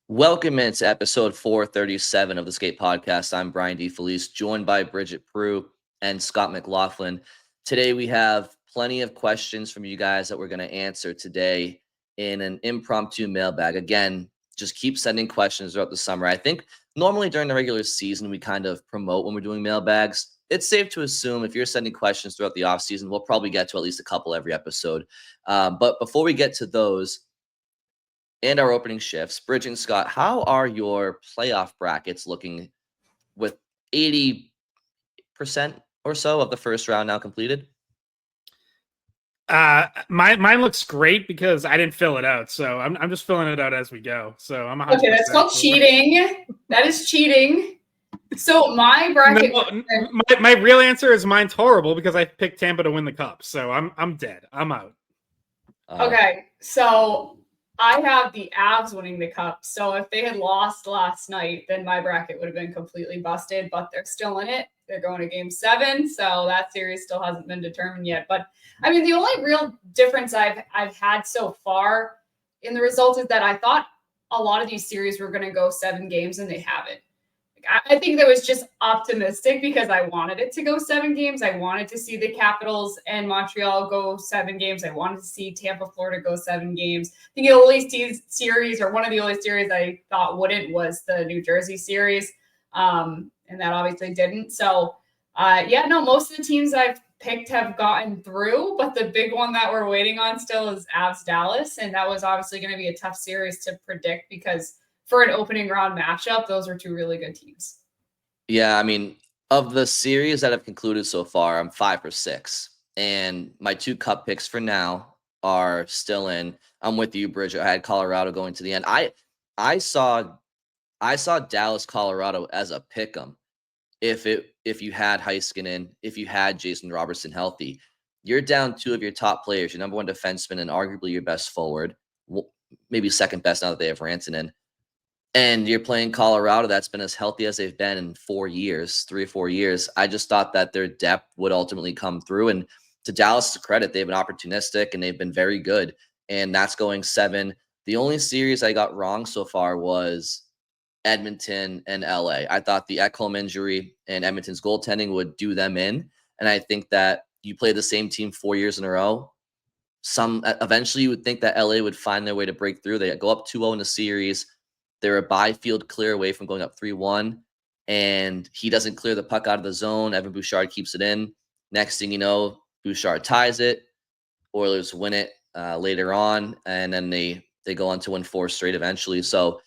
Welcome into episode 437 of the Skate Podcast. I'm Brian DeFelice, joined by Bridget Prue and Scott McLaughlin. Today we have plenty of questions from you guys that we're going to answer today in an impromptu mailbag. Again, just keep sending questions throughout the summer. I think normally during the regular season, we kind of promote when we're doing mailbags. It's safe to assume if you're sending questions throughout the offseason, we'll probably get to at least a couple every episode. But before we get to those, and our opening shifts, Bridget and Scott, how are your playoff brackets looking with 80% or so of the first round now completed? Mine looks great because I didn't fill it out, so I'm just filling it out as we go. So I'm 100%. Okay, that's called cheating. That is cheating. So my bracket. No, my real answer is mine's horrible because I picked Tampa to win the cup. So I'm dead. I'm out. Okay, so I have the Avs winning the cup. So if they had lost last night, then my bracket would have been completely busted, but they're still in it. They're going to game 7. So that series still hasn't been determined yet. But I mean, the only real difference I've had so far in the results is that I thought a lot of these series were going to go 7 games and they haven't. I think that was just optimistic because I wanted it to go 7 games. I wanted to see the Capitals and Montreal go 7 games. I wanted to see Tampa, Florida go 7 games. I think the only series, or one of the only series I thought wouldn't, was the New Jersey series. And that obviously didn't. So, most of the teams I've picked have gotten through, but the big one that we're waiting on still is Avs-Dallas. And that was obviously going to be a tough series to predict because for an opening round matchup, those are 2 really good teams. Yeah, I mean, of the series that have concluded so far, I'm 5 for 6. And my 2 cup picks for now are still in. I'm with you, Bridget. I had Colorado going to the end. I saw Dallas, Colorado as a pick 'em. If you had Heiskanen, if you had Jason Robertson healthy, you're down 2 of your top players, your number 1 defenseman, and arguably your best forward, maybe second best now that they have Rantanen. And you're playing Colorado that's been as healthy as they've been in 4 years, 3 or 4 years. I just thought that their depth would ultimately come through. And to Dallas' credit, they've been opportunistic and they've been very good. And that's going 7. The only series I got wrong so far was Edmonton and LA. I thought the Ekholm injury and Edmonton's goaltending would do them in. And I think that you play the same team 4 years in a row. Eventually you would think that LA would find their way to break through. They go up 2-0 in the series. They're a Byfield clear away from going up 3-1, and he doesn't clear the puck out of the zone. Evan Bouchard keeps it in. Next thing you know, Bouchard ties it. Oilers win it later on, and then they go on to win 4 straight eventually. So,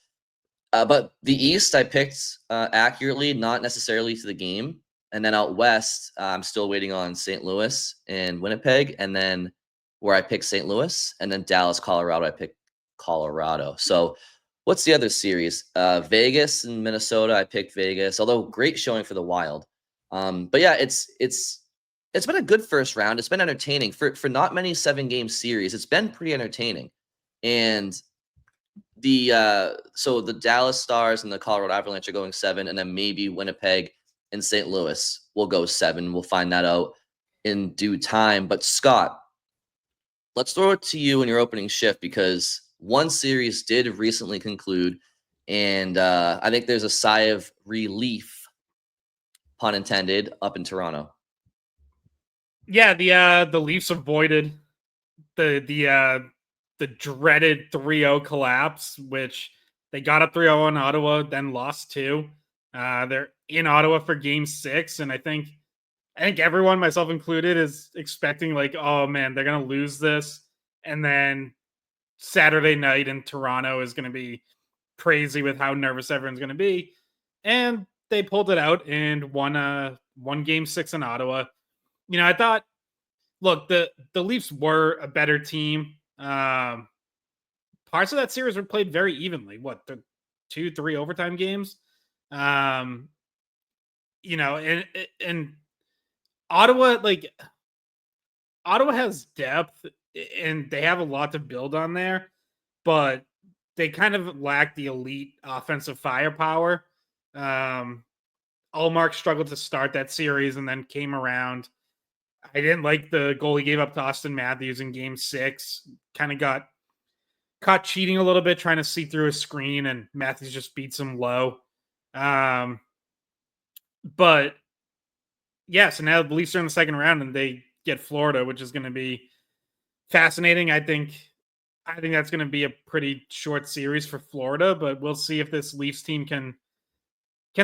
but the East I picked accurately, not necessarily to the game. And then out West, I'm still waiting on St. Louis and Winnipeg, and then where I picked St. Louis, and then Dallas, Colorado, I picked Colorado. So what's the other series? Vegas and Minnesota. I picked Vegas, although great showing for the Wild. But yeah, it's been a good first round. It's been entertaining for not many 7-game series. It's been pretty entertaining, and so the Dallas Stars and the Colorado Avalanche are going 7, and then maybe Winnipeg and St. Louis will go 7. We'll find that out in due time. But Scott, let's throw it to you in your opening shift because one series did recently conclude, and I think there's a sigh of relief, pun intended, up in Toronto. Yeah, the Leafs avoided the dreaded 3-0 collapse, which they got up 3-0 in Ottawa, then lost 2. They're in Ottawa for game 6, and I think everyone, myself included, is expecting like, oh man, they're gonna lose this, and then Saturday night in Toronto is going to be crazy with how nervous everyone's going to be. And they pulled it out and won game 6 in Ottawa. You know, I thought, look, the Leafs were a better team. Parts of that series were played very evenly. The 2-3 overtime games? You know, and Ottawa has depth and they have a lot to build on there, but they kind of lack the elite offensive firepower. Ullmark struggled to start that series and then came around. I didn't like the goal he gave up to Austin Matthews in Game 6. Kind of got caught cheating a little bit, trying to see through a screen, and Matthews just beats him low. But yeah, so now the Leafs are in the second round, and they get Florida, which is going to be fascinating. I think that's going to be a pretty short series for Florida, but we'll see if this Leafs team can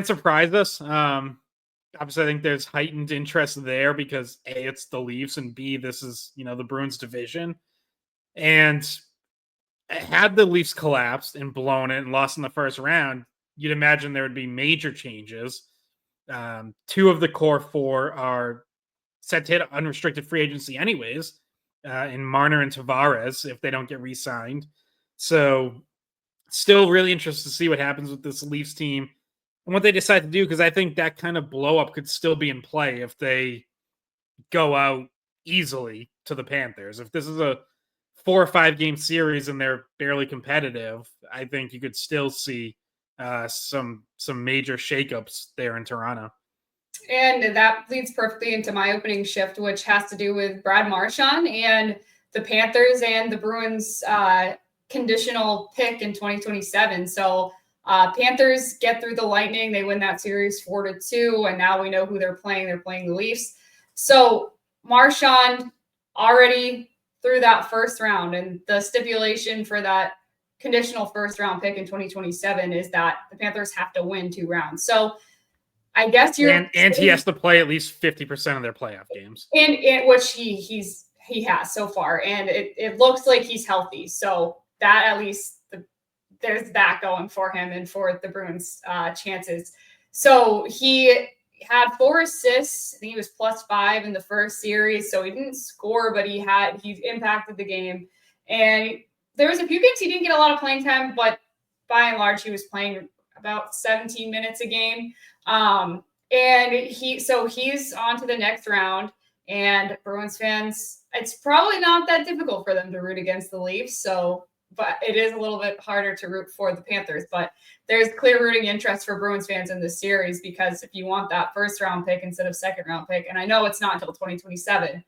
surprise us. Obviously, I think there's heightened interest there because A, it's the Leafs, and B, this is, the Bruins division. And had the Leafs collapsed and blown it and lost in the first round, you'd imagine there would be major changes. 2 of the core 4 are set to hit unrestricted free agency anyways, in Marner and Tavares if they don't get re-signed. So still really interested to see what happens with this Leafs team and what they decide to do, because I think that kind of blow up could still be in play if they go out easily to the Panthers. If this is a 4 or 5 game series and they're barely competitive, I think you could still see some major shakeups there in Toronto. And that leads perfectly into my opening shift, which has to do with Brad Marchand and the Panthers and the Bruins conditional pick in 2027. So Panthers get through the Lightning. They win that series 4-2. And now we know who they're playing. They're playing the Leafs. So Marchand already through that first round, and the stipulation for that conditional first round pick in 2027 is that the Panthers have to win 2 rounds. So I guess and he has to play at least 50% of their playoff games, and which he has so far, and it looks like he's healthy. So that at least there's that going for him and for the Bruins' chances. So he had 4 assists. I think he was +5 in the first series. So he didn't score, but he impacted the game. And there was a few games he didn't get a lot of playing time, but by and large, he was playing about 17 minutes a game. And he's on to the next round. And Bruins fans, it's probably not that difficult for them to root against the Leafs. But it is a little bit harder to root for the Panthers. But there's clear rooting interest for Bruins fans in this series, because if you want that first round pick instead of second round pick, and I know it's not until 2027,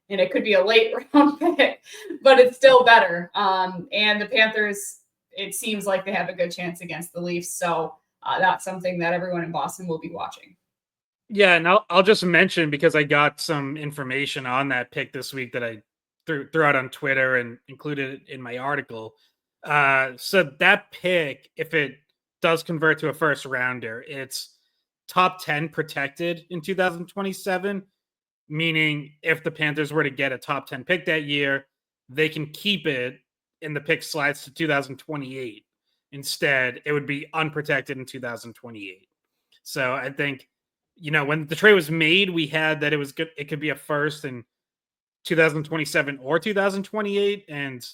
and it could be a late round pick, but it's still better. And the Panthers, it seems like they have a good chance against the Leafs. So that's something that everyone in Boston will be watching. Yeah, and I'll just mention, because I got some information on that pick this week that I threw out on Twitter and included it in my article. So that pick, if it does convert to a first rounder, it's top 10 protected in 2027, meaning if the Panthers were to get a top 10 pick that year, they can keep it and the pick slides to 2028. Instead, it would be unprotected in 2028. So I think, when the trade was made, we had that it was good. It could be a first in 2027 or 2028, and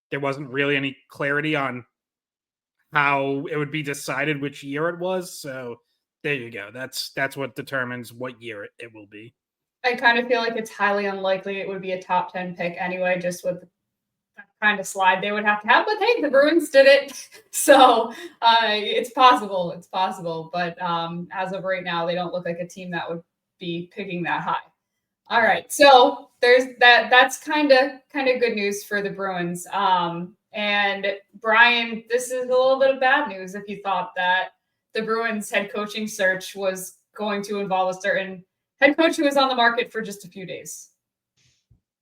there wasn't really any clarity on how it would be decided which year it was. So there you go. That's what determines what year it will be. I kind of feel like it's highly unlikely it would be a top 10 pick anyway, just with the kind of slide they would have to have. But hey, the Bruins did it. So it's possible. It's possible. But as of right now, they don't look like a team that would be picking that high. All right. So there's that. That's kind of good news for the Bruins. And Brian, this is a little bit of bad news if you thought that the Bruins head coaching search was going to involve a certain head coach who was on the market for just a few days.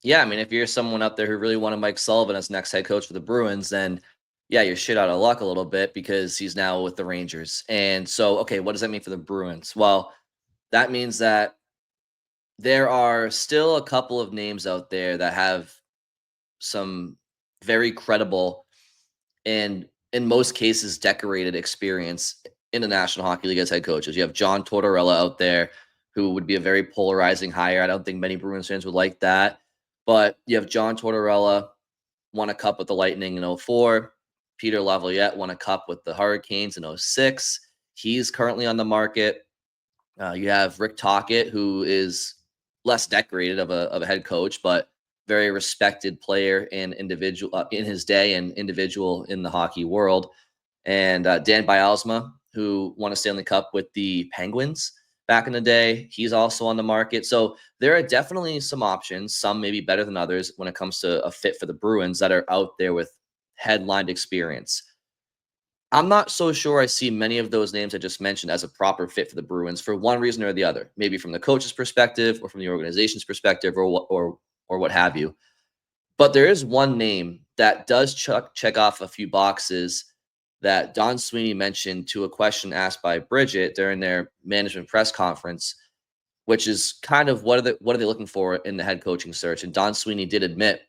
Yeah, I mean, if you're someone out there who really wanted Mike Sullivan as next head coach for the Bruins, then yeah, you're shit out of luck a little bit, because he's now with the Rangers. And so, okay, what does that mean for the Bruins? Well, that means that there are still a couple of names out there that have some very credible and, in most cases, decorated experience in the National Hockey League as head coaches. You have John Tortorella out there, who would be a very polarizing hire. I don't think many Bruins fans would like that. But you have John Tortorella, won a cup with the Lightning in 2004. Peter Laviolette won a cup with the Hurricanes in 2006. He's currently on the market. You have Rick Tocchet, who is less decorated of a head coach, but very respected player and individual in his day, and individual in the hockey world. And Dan Bialsma, who won a Stanley Cup with the Penguins. back in the day. He's also on the market. So there are definitely some options, some maybe better than others when it comes to a fit for the Bruins that are out there with headlined experience. I'm not so sure I see many of those names I just mentioned as a proper fit for the Bruins for one reason or the other, maybe from the coach's perspective or from the organization's perspective or what have you. But there is one name that does check off a few boxes that Don Sweeney mentioned to a question asked by Bridget during their management press conference, which is kind of what are they looking for in the head coaching search? And Don Sweeney did admit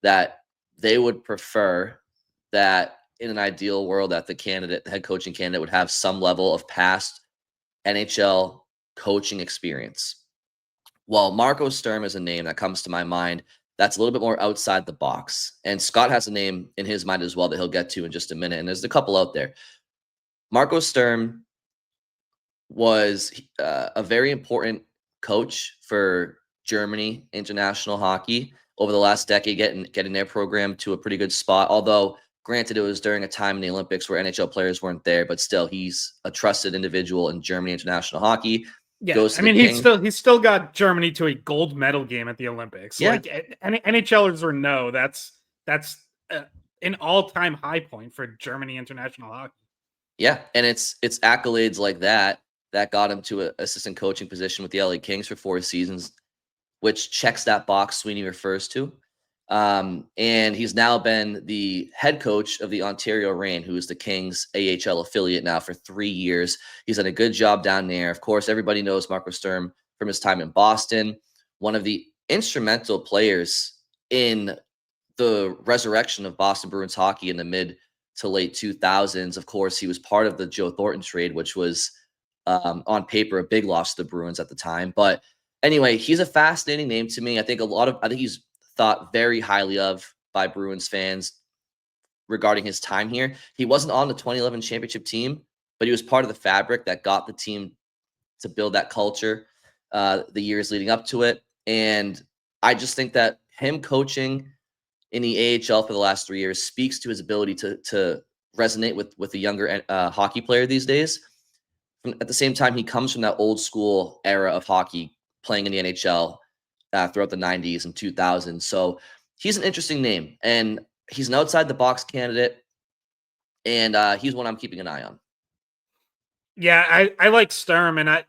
that they would prefer that in an ideal world that the head coaching candidate would have some level of past NHL coaching experience. Well, Marco Sturm is a name that comes to my mind that's a little bit more outside the box. And Scott has a name in his mind as well that he'll get to in just a minute. And there's a couple out there. Marco Sturm was a very important coach for Germany international hockey over the last decade, getting their program to a pretty good spot. Although, granted, it was during a time in the Olympics where NHL players weren't there, but still, he's a trusted individual in Germany international hockey. Yeah, I mean, he's still got Germany to a gold medal game at the Olympics. Yeah. Like NHLers or no, that's an all-time high point for Germany international hockey. Yeah, and it's accolades like that got him to an assistant coaching position with the LA Kings for 4 seasons, which checks that box Sweeney refers to. And he's now been the head coach of the Ontario Reign, who is the Kings AHL affiliate now for 3 years. He's done a good job down there. Of course, everybody knows Marco Sturm from his time in Boston, one of the instrumental players in the resurrection of Boston Bruins hockey in the mid to late 2000s. Of course, he was part of the Joe Thornton trade, which was on paper a big loss to the Bruins at the time. But anyway, he's a fascinating name to me. I think he's thought very highly of by Bruins fans regarding his time here. He wasn't on the 2011 championship team, but he was part of the fabric that got the team to build that culture the years leading up to it. And I just think that him coaching in the AHL for the last 3 years speaks to his ability to resonate with a younger hockey player these days. At the same time, he comes from that old school era of hockey, playing in the NHL throughout the 90s and 2000s. So he's an interesting name, and he's an outside the box candidate, and he's one I'm keeping an eye on. Yeah, I like Sturm, and I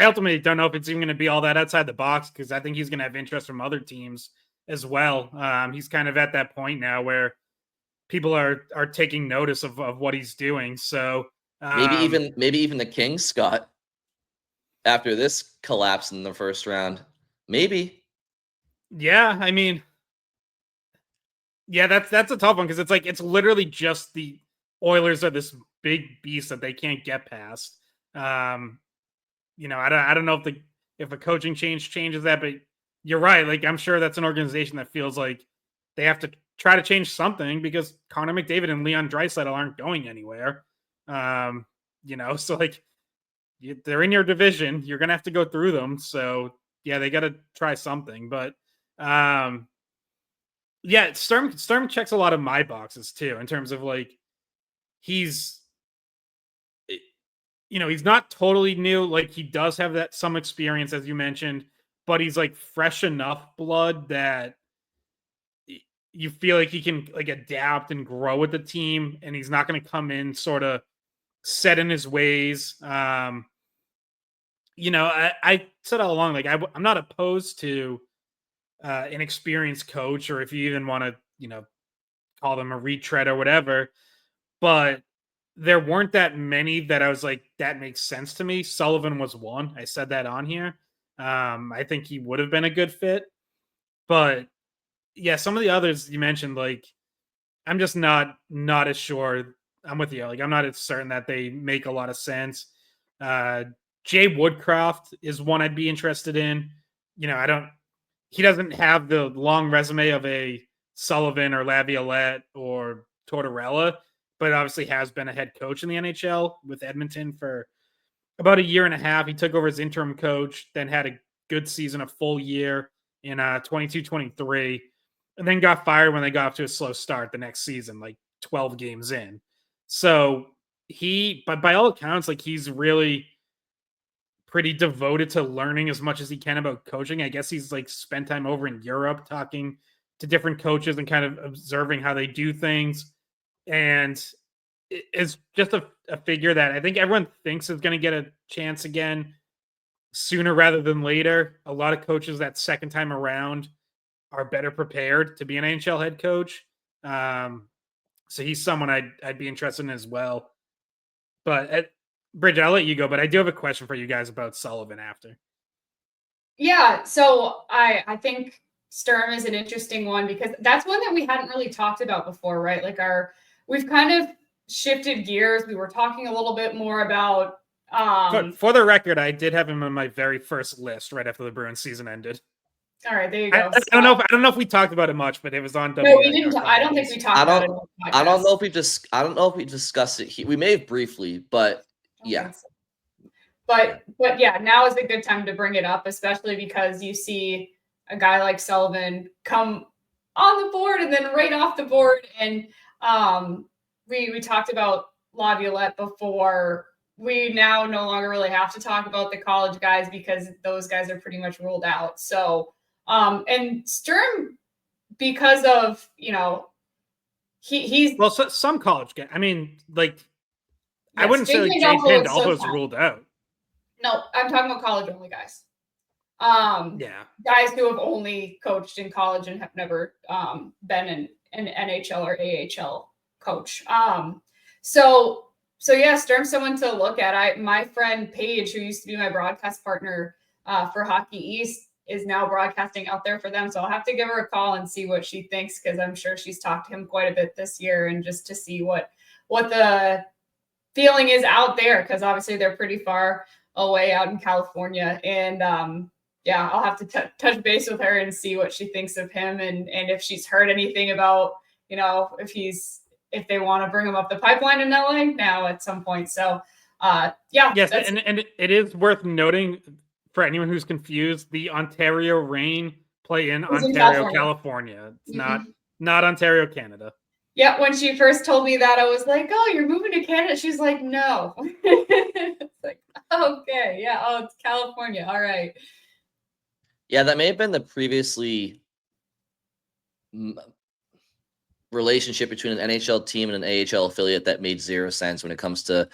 ultimately don't know if it's even going to be all that outside the box, because I think he's going to have interest from other teams as well. He's kind of at that point now where people are taking notice of what he's doing. So maybe even the Kings, Scott, after this collapse in the first round, maybe. Yeah, I mean, yeah, that's a tough one, because it's literally just the Oilers are this big beast that they can't get past. I don't know if a coaching change changes that, but you're right. Like, I'm sure that's an organization that feels like they have to try to change something, because Connor McDavid and Leon Draisaitl aren't going anywhere. So like, they're in your division. You're gonna have to go through them. So yeah, they got to try something. But yeah, Sturm checks a lot of my boxes too, in terms of like, he's not totally new. Like, he does have that some experience, as you mentioned, but he's like fresh enough blood that you feel like he can like adapt and grow with the team, and he's not going to come in sort of set in his ways. I said all along, like, I'm not opposed to an experienced coach, or if you even want to, call them a retread or whatever, but there weren't that many that I was like, that makes sense to me. Sullivan was one. I said that on here. I think he would have been a good fit, but yeah, some of the others you mentioned, like, I'm just not as sure. I'm with you. Like, I'm not as certain that they make a lot of sense. Jay Woodcroft is one I'd be interested in. He doesn't have the long resume of a Sullivan or Laviolette or Tortorella, but obviously has been a head coach in the NHL with Edmonton for about a year and a half. He took over as interim coach, then had a good season, a full year in 22-23, and then got fired when they got off to a slow start the next season, like 12 games in. So but by all accounts, like, he's really pretty devoted to learning as much as he can about coaching. I guess he's like spent time over in Europe talking to different coaches and kind of observing how they do things. And it's just a figure that I think everyone thinks is going to get a chance again sooner rather than later. A lot of coaches that second time around are better prepared to be an NHL head coach. So he's someone I'd be interested in as well. But Bridget, I'll let you go, but I do have a question for you guys about Sullivan after. Yeah, so I think Sturm is an interesting one because that's one that we hadn't really talked about before, right? Like we've kind of shifted gears. We were talking a little bit more about for the record, I did have him on my very first list right after the Bruins season ended. All right, there you go. I don't know if we talked about it much, but it was on. No, we didn't. I don't think we talked about it. I don't know if we discussed it. We may have briefly, but yeah. So. But yeah, now is a good time to bring it up, especially because you see a guy like Sullivan come on the board and then right off the board. And we talked about Laviolette before. We now no longer really have to talk about the college guys because those guys are pretty much ruled out. So and Sturm, because of he's well, so, some college guys. I mean, like yes, I wouldn't say like Jay Pandolfo's ruled out. No, I'm talking about college only guys. Guys who have only coached in college and have never been an NHL or AHL coach. So yeah, Sturm's someone to look at. My friend Paige, who used to be my broadcast partner for Hockey East, is now broadcasting out there for them. So I'll have to give her a call and see what she thinks, because I'm sure she's talked to him quite a bit this year, and just to see what the feeling is out there, because obviously they're pretty far away out in California. And I'll have to touch base with her and see what she thinks of him, and if she's heard anything about, if they want to bring him up the pipeline in LA now at some point. So yes, and it is worth noting for anyone who's confused, the Ontario Reign play in Ontario, California. It's not Ontario, Canada. Yeah, when she first told me that, I was like, "Oh, you're moving to Canada?" She's like, "No." It's like, okay, yeah, oh, it's California. All right. Yeah, that may have been the previously relationship between an NHL team and an AHL affiliate that made zero sense when it comes to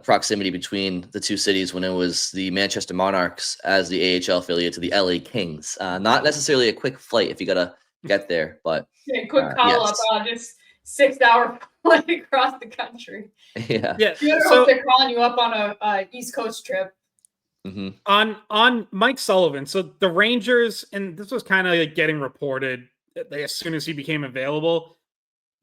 proximity between the two cities, when it was the Manchester Monarchs as the AHL affiliate to the LA Kings. Not necessarily a quick flight if you got to get there, but quick call up, just 6-hour flight across the country. Yeah. You better hope they're calling you up on a East Coast trip. Mm-hmm. On Mike Sullivan. So the Rangers, and this was kind of like getting reported as soon as he became available,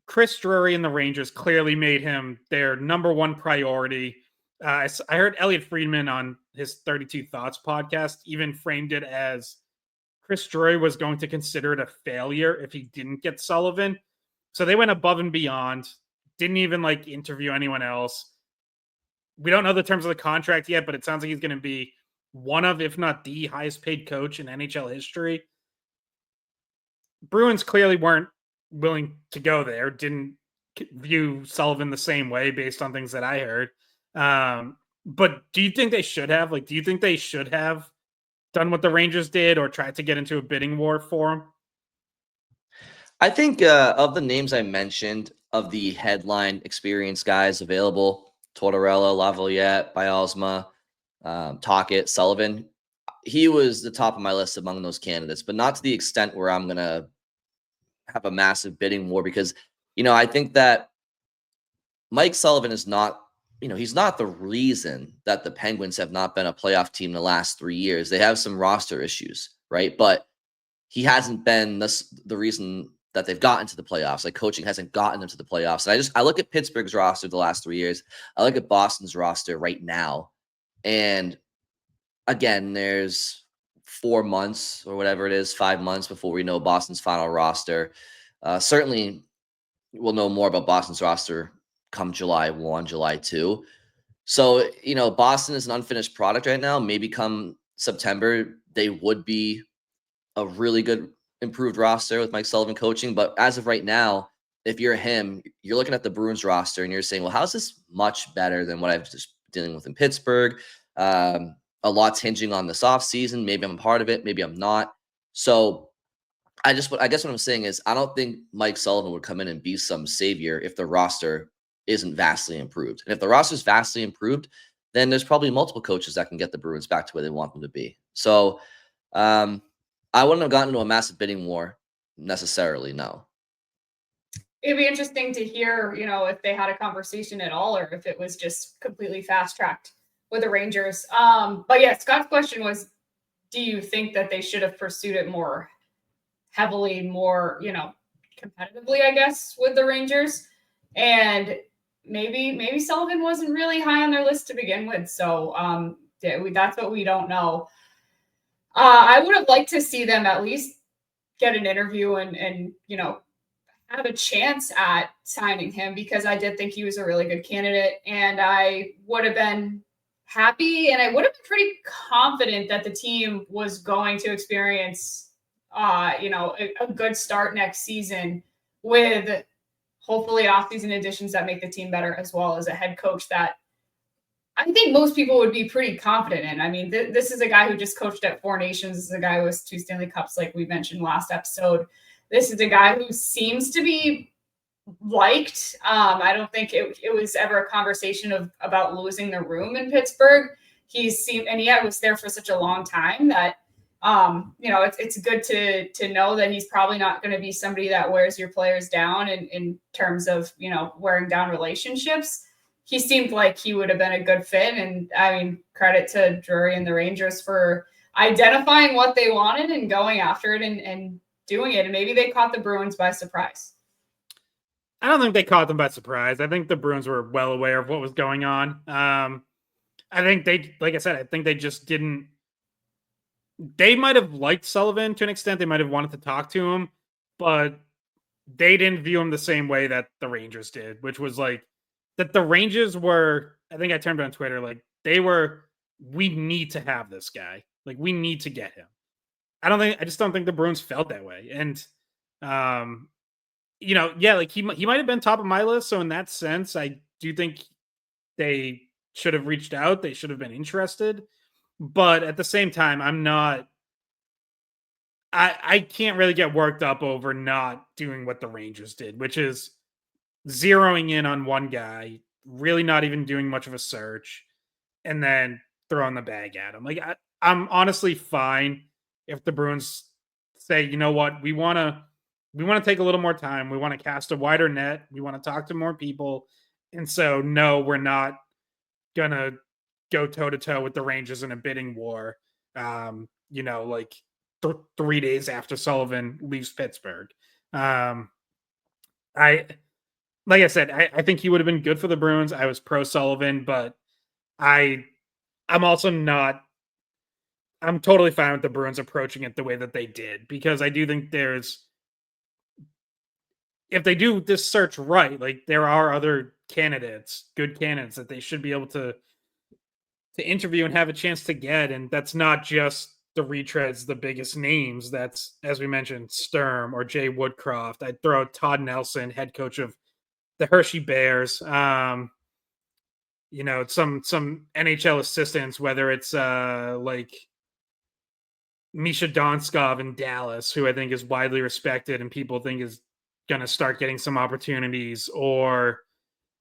Chris Drury and the Rangers clearly made him their number one priority. I heard Elliot Friedman on his 32 Thoughts podcast even framed it as Chris Drury was going to consider it a failure if he didn't get Sullivan. So they went above and beyond, didn't even interview anyone else. We don't know the terms of the contract yet, but it sounds like he's going to be one of, if not the highest paid coach in NHL history. Bruins clearly weren't willing to go there, didn't view Sullivan the same way based on things that I heard. But do you think they should have? Do you think they should have done what the Rangers did or tried to get into a bidding war for him? I think of the names I mentioned, of the headline experienced guys available, Tortorella, Laviolette, Bialsma, Tocchet, Sullivan, he was the top of my list among those candidates, but not to the extent where I'm going to have a massive bidding war, because, I think that Mike Sullivan is not, he's not the reason that the Penguins have not been a playoff team the last 3 years. They have some roster issues, right? But he hasn't been the reason that they've gotten to the playoffs. Coaching hasn't gotten them to the playoffs. And I look at Pittsburgh's roster the last 3 years. I look at Boston's roster right now. And again, there's 4 months or whatever it is, 5 months before we know Boston's final roster. Certainly we'll know more about Boston's roster come July 1, July 2. So, Boston is an unfinished product right now. Maybe come September, they would be a really good improved roster with Mike Sullivan coaching. But as of right now, if you're him, you're looking at the Bruins roster and you're saying, well, how's this much better than what I've just been dealing with in Pittsburgh? a lot's hinging on this offseason. Maybe I'm a part of it, maybe I'm not. So I guess what I'm saying is I don't think Mike Sullivan would come in and be some savior if the roster isn't vastly improved. And if the roster is vastly improved, then there's probably multiple coaches that can get the Bruins back to where they want them to be. So I wouldn't have gotten into a massive bidding war necessarily, no. It'd be interesting to hear, if they had a conversation at all, or if it was just completely fast tracked with the Rangers. But yeah, Scott's question was, do you think that they should have pursued it more heavily, more, competitively, I guess, with the Rangers? And maybe Sullivan wasn't really high on their list to begin with. So that's what we don't know. I would have liked to see them at least get an interview and have a chance at signing him, because I did think he was a really good candidate, and I would have been happy and I would have been pretty confident that the team was going to experience, a good start next season with hopefully off-season additions that make the team better, as well as a head coach that I think most people would be pretty confident in. I mean, this is a guy who just coached at Four Nations. This is a guy who has 2 Stanley Cups, like we mentioned last episode. This is a guy who seems to be liked. I don't think it was ever a conversation about losing the room in Pittsburgh. He was there for such a long time that, it's good to know that he's probably not going to be somebody that wears your players down in terms of, wearing down relationships. He seemed like he would have been a good fit. And I mean, credit to Drury and the Rangers for identifying what they wanted and going after it and doing it. And maybe they caught the Bruins by surprise. I don't think they caught them by surprise. I think the Bruins were well aware of what was going on. I think I think they just didn't. They might have liked Sullivan to an extent. They might have wanted to talk to him, but they didn't view him the same way that the Rangers did, which was like that the Rangers were, I think I turned on Twitter, like we need to have this guy. Like, we need to get him. I just don't think the Bruins felt that way. And, like he might have been top of my list. So in that sense, I do think they should have reached out. They should have been interested. But at the same time, I can't really get worked up over not doing what the Rangers did, which is zeroing in on one guy, really not even doing much of a search, and then throwing the bag at him. Like, I'm honestly fine if the Bruins say, you know what, we want to take a little more time. We want to cast a wider net. We want to talk to more people. And so, no, we're not going to go toe to toe with the Rangers in a bidding war. 3 days after Sullivan leaves Pittsburgh. I think he would have been good for the Bruins. I was pro Sullivan, but I'm also not. I'm totally fine with the Bruins approaching it the way that they did, because I do think if they do this search right, like, there are other good candidates that they should be able to interview and have a chance to get. And that's not just the retreads, the biggest names. That's, as we mentioned, Sturm or Jay Woodcroft. I'd throw Todd Nelson, head coach of the Hershey Bears. Some NHL assistants, whether it's like Misha Donskov in Dallas, who I think is widely respected and people think is going to start getting some opportunities, or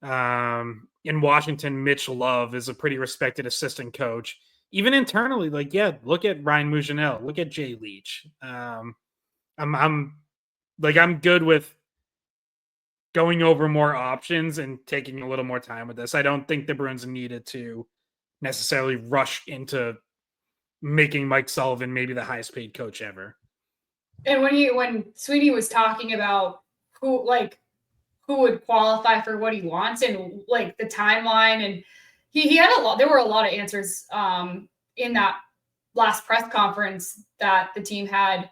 in Washington, Mitch Love is a pretty respected assistant coach. Even internally, look at Ryan Mougenel, look at Jay Leach. I'm good with going over more options and taking a little more time with this. I don't think the Bruins needed to necessarily rush into making Mike Sullivan maybe the highest paid coach ever. And when Sweeney was talking about who would qualify for what he wants and like the timeline, and he had there were a lot of answers in that last press conference that the team had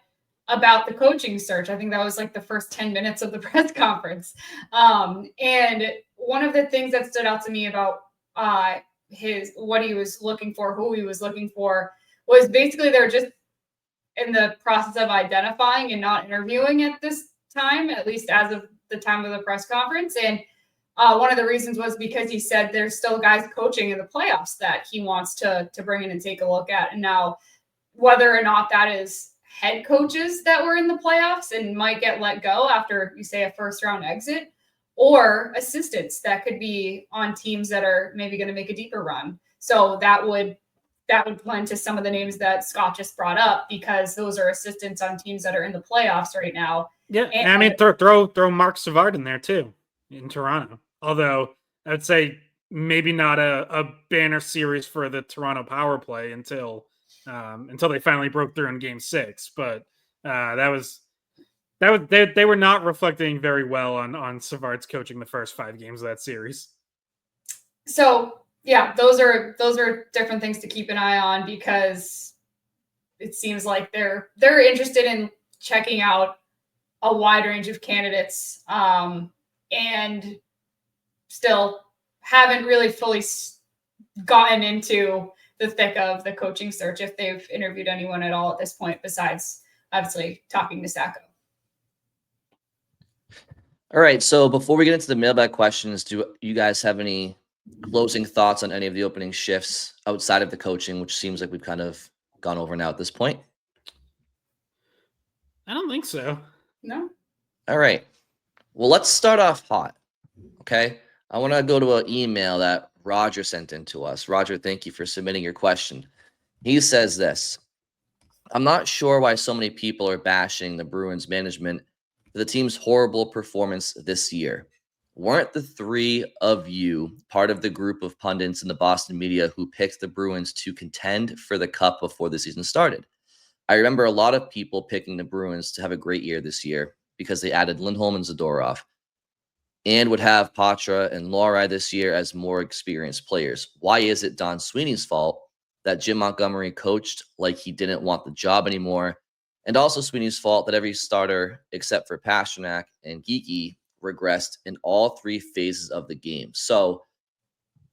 about the coaching search. I think that was like the first 10 minutes of the press conference. And one of the things that stood out to me about what he was looking for, who he was looking for, was basically they're just in the process of identifying and not interviewing at this time, at least as of the time of the press conference. And One of the reasons was because he said there's still guys coaching in the playoffs that he wants to bring in and take a look at. And now, whether or not that is head coaches that were in the playoffs and might get let go after, you say, a first-round exit, or assistants that could be on teams that are maybe going to make a deeper run. So that would lend to some of the names that Scott just brought up, because those are assistants on teams that are in the playoffs right now. Yeah, and I mean, throw Mark Savard in there too in Toronto. Although I would say maybe not a banner series for the Toronto power play until they finally broke through in Game 6. But they were not reflecting very well on Savard's coaching the first 5 games of that series. So yeah, those are different things to keep an eye on, because it seems like they're interested in checking out a wide range of candidates, and still haven't really fully gotten into the thick of the coaching search, if they've interviewed anyone at all at this point, besides obviously talking to Sacco. All right, so before we get into the mailbag questions, do you guys have any closing thoughts on any of the opening shifts outside of the coaching, which seems like we've kind of gone over now at this point? I don't think so. No. All right. Well, let's start off hot. Okay. I want to go to an email that Roger sent in to us. Roger, thank you for submitting your question. He says this: I'm not sure why so many people are bashing the Bruins management for the team's horrible performance this year. Weren't the 3 of you part of the group of pundits in the Boston media who picked the Bruins to contend for the cup before the season started? I remember a lot of people picking the Bruins to have a great year this year because they added Lindholm and Zadorov, and would have Patra and Laurie this year as more experienced players. Why is it Don Sweeney's fault that Jim Montgomery coached like he didn't want the job anymore? And also Sweeney's fault that every starter except for Pastrnak and Geeky regressed in all 3 phases of the game. So,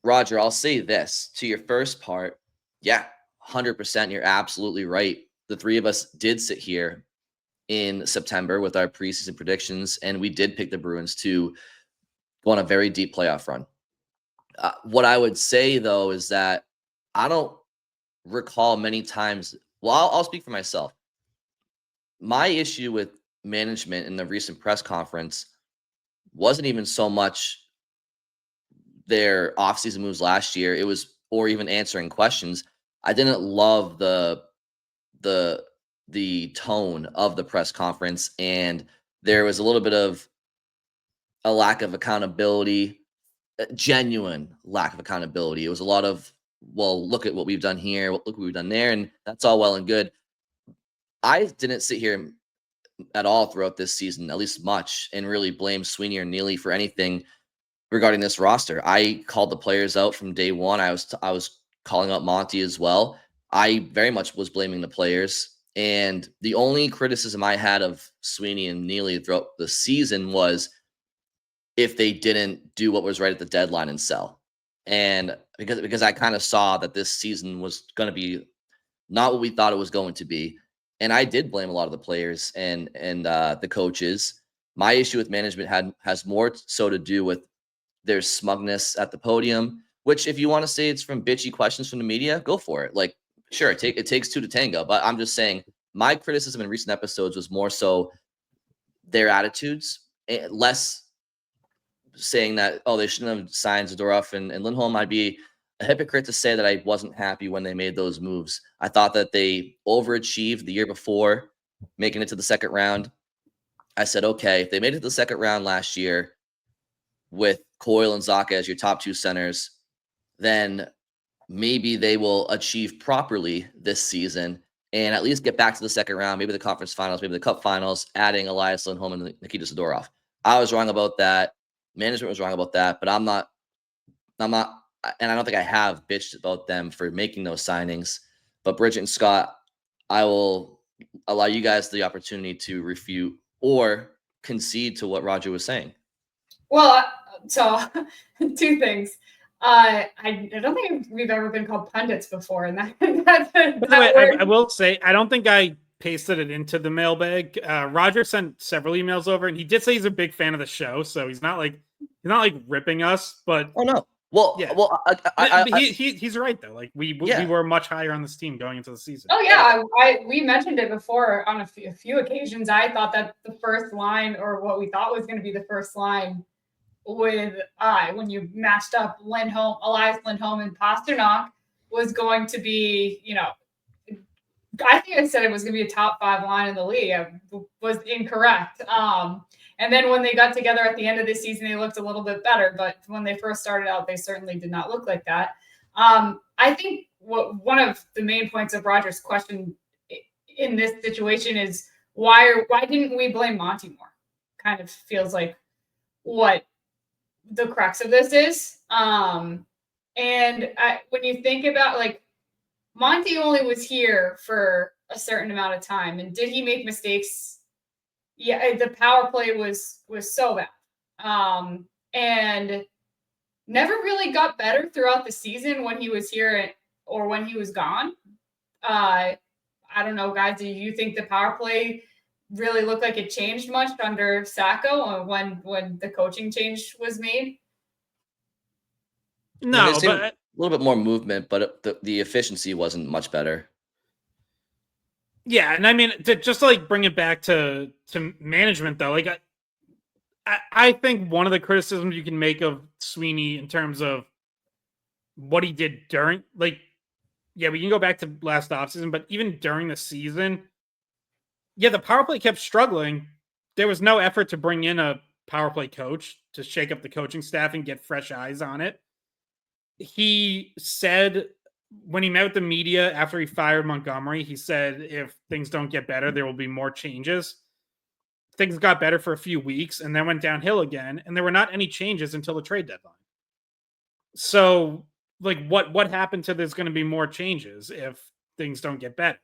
Roger, I'll say this to your first part. Yeah, 100%. You're absolutely right. The 3 of us did sit here in September with our preseason predictions, and we did pick the Bruins to go on a very deep playoff run. What I would say, though, is that I don't recall many times. Well, I'll speak for myself. My issue with management in the recent press conference wasn't even so much their offseason moves last year. It was, or even answering questions. I didn't love the tone of the press conference, and there was a little bit of a lack of accountability, a genuine lack of accountability. It was a lot of, well, look at what we've done here, look what we've done there, and that's all well and good. I didn't sit here at all throughout this season, at least much, and really blame Sweeney or Neely for anything regarding this roster. I called the players out from day one. I was calling out Monty as well. I very much was blaming the players. And the only criticism I had of Sweeney and Neely throughout the season was if they didn't do what was right at the deadline and sell. And because I kind of saw that this season was going to be not what we thought it was going to be. And I did blame a lot of the players and the coaches. My issue with management has more so to do with their smugness at the podium, which if you want to say it's from bitchy questions from the media, go for it. Like, sure, it takes 2 to tango. But I'm just saying my criticism in recent episodes was more so their attitudes, less saying that, oh, they shouldn't have signed Zadorov and Lindholm. I'd be a hypocrite to say that I wasn't happy when they made those moves. I thought that they overachieved the year before, making it to the second round. I said, okay, if they made it to the second round last year with Coyle and Zacha as your top 2 centers, then maybe they will achieve properly this season and at least get back to the second round, maybe the conference finals, maybe the cup finals, adding Elias Lindholm and Nikita Zadorov. I was wrong about that. Management was wrong about that, but I'm not, and I don't think I have bitched about them for making those signings. But Bridget and Scott, I will allow you guys the opportunity to refute or concede to what Roger was saying. Well, so 2 things. I don't think we've ever been called pundits before, and I will say I don't think I pasted it into the mailbag. Roger sent several emails over, and he did say he's a big fan of the show, so he's not like not like ripping us, but oh no. Well, yeah. well, He's right though. Like we were much higher on this team going into the season. Oh yeah, we mentioned it before on a few occasions. I thought that the first line, or what we thought was going to be the first line, with when you matched up Elias Lindholm, and Pasternak, was going to be, I think I said it was going to be a top 5 line in the league. I was incorrect. And then when they got together at the end of the season, they looked a little bit better. But when they first started out, they certainly did not look like that. I think one of the main points of Roger's question in this situation is why didn't we blame Monty more? Kind of feels like what the crux of this is. And when you think about, like, Monty only was here for a certain amount of time, and did he make mistakes? Yeah, the power play was so bad, and never really got better throughout the season when he was here or when he was gone. I don't know, guys. Do you think the power play really looked like it changed much under Sacco when the coaching change was made? No, but a little bit more movement, but the efficiency wasn't much better. Yeah, and I mean, to just like bring it back to management though, like I think one of the criticisms you can make of Sweeney in terms of what he did during, like, yeah, we can go back to last offseason, but even during the season, yeah, the power play kept struggling. There was no effort to bring in a power play coach to shake up the coaching staff and get fresh eyes on it. He said when he met with the media after he fired Montgomery, he said if things don't get better, there will be more changes. Things got better for a few weeks and then went downhill again, and there were not any changes until the trade deadline. So, like, what happened to there's going to be more changes if things don't get better?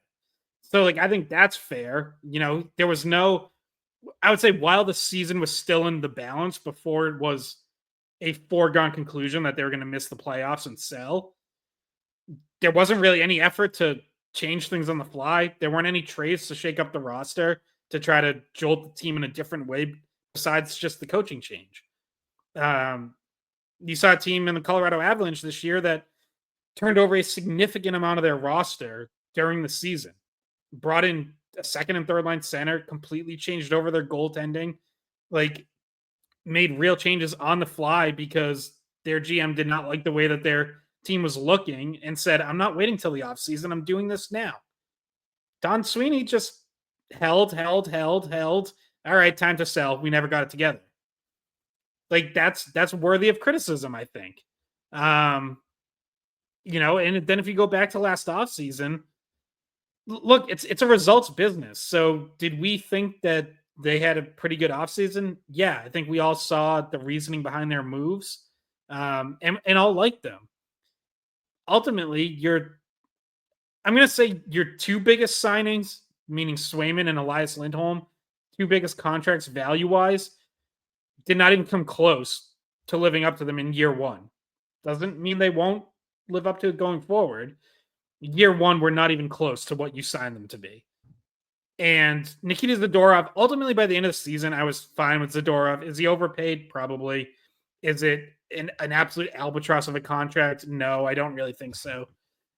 So, like, I think that's fair. There was no, I would say, while the season was still in the balance before it was a foregone conclusion that they were going to miss the playoffs and sell, there wasn't really any effort to change things on the fly. There weren't any trades to shake up the roster to try to jolt the team in a different way besides just the coaching change. You saw a team in the Colorado Avalanche this year that turned over a significant amount of their roster during the season, brought in a second and third line center, completely changed over their goaltending, like made real changes on the fly because their GM did not like the way that their team was looking and said, I'm not waiting till the offseason. I'm doing this now. Don Sweeney just held. All right, time to sell. We never got it together. Like, that's worthy of criticism, I think. And then if you go back to last offseason, look, it's a results business. So did we think that they had a pretty good offseason? Yeah, I think we all saw the reasoning behind their moves, and all liked them. Ultimately, I'm going to say your two biggest signings, meaning Swayman and Elias Lindholm, two biggest contracts value-wise, did not even come close to living up to them in year one. Doesn't mean they won't live up to it going forward. Year one, we're not even close to what you signed them to be. And Nikita Zadorov, ultimately by the end of the season, I was fine with Zadorov. Is he overpaid? Probably. Is it an absolute albatross of a contract? No, I don't really think so.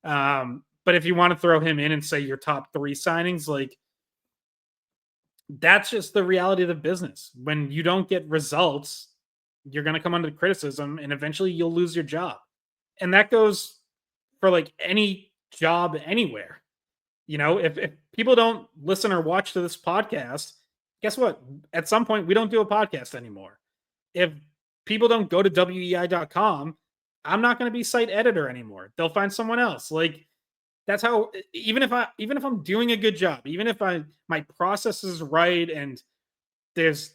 But if you want to throw him in and say your top 3 signings, like, that's just the reality of the business. When you don't get results, you're going to come under criticism and eventually you'll lose your job. And that goes for like any job anywhere. If people don't listen or watch to this podcast, guess what? At some point, we don't do a podcast anymore. If people don't go to weei.com, I'm not going to be site editor anymore. They'll find someone else. Like, that's how, even if I'm doing a good job, even if my process is right and there's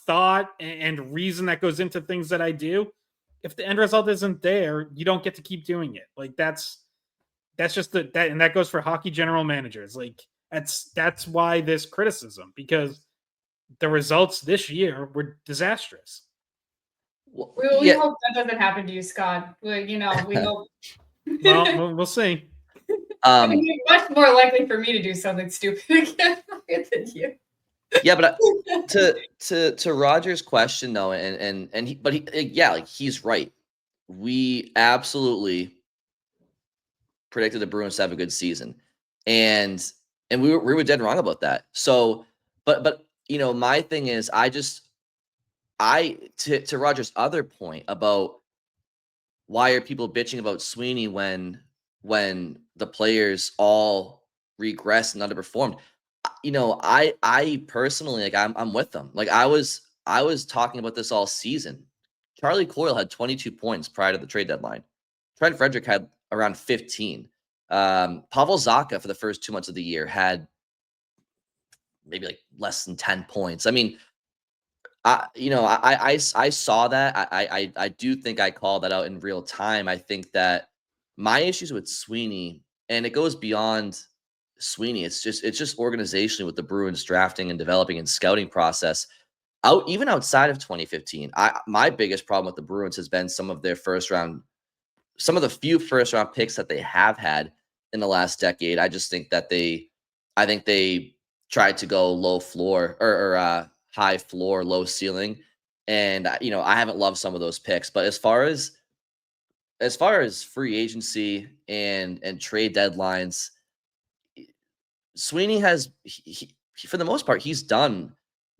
thought and reason that goes into things that I do, if the end result isn't there, you don't get to keep doing it. Like, that's just that, and that goes for hockey general managers. Like, that's why this criticism, because the results this year were disastrous. We hope that doesn't happen to you, Scott. We hope. Well, we'll see. It's much more likely for me to do something stupid again than you. Yeah, but to Roger's question though, he's right. We absolutely predicted the Bruins to have a good season, and we were dead wrong about that. So, but my thing is, to Roger's other point about why are people bitching about Sweeney when the players all regressed and underperformed? I personally, like, I'm with them. Like, I was talking about this all season. Charlie Coyle had 22 points prior to the trade deadline. Trent Frederick had around 15. Pavel Zacha for the first 2 months of the year had maybe like less than 10 points. I mean, I saw that. I do think I called that out in real time. I think that my issues with Sweeney, and it goes beyond Sweeney, it's just organizationally with the Bruins drafting and developing and scouting process. Even outside of 2015, my biggest problem with the Bruins has been some of the few first round picks that they have had in the last decade. I just think that I think they tried to go low floor or high floor, low ceiling. And I haven't loved some of those picks, but as far as free agency and trade deadlines, Sweeney has, for the most part, he's done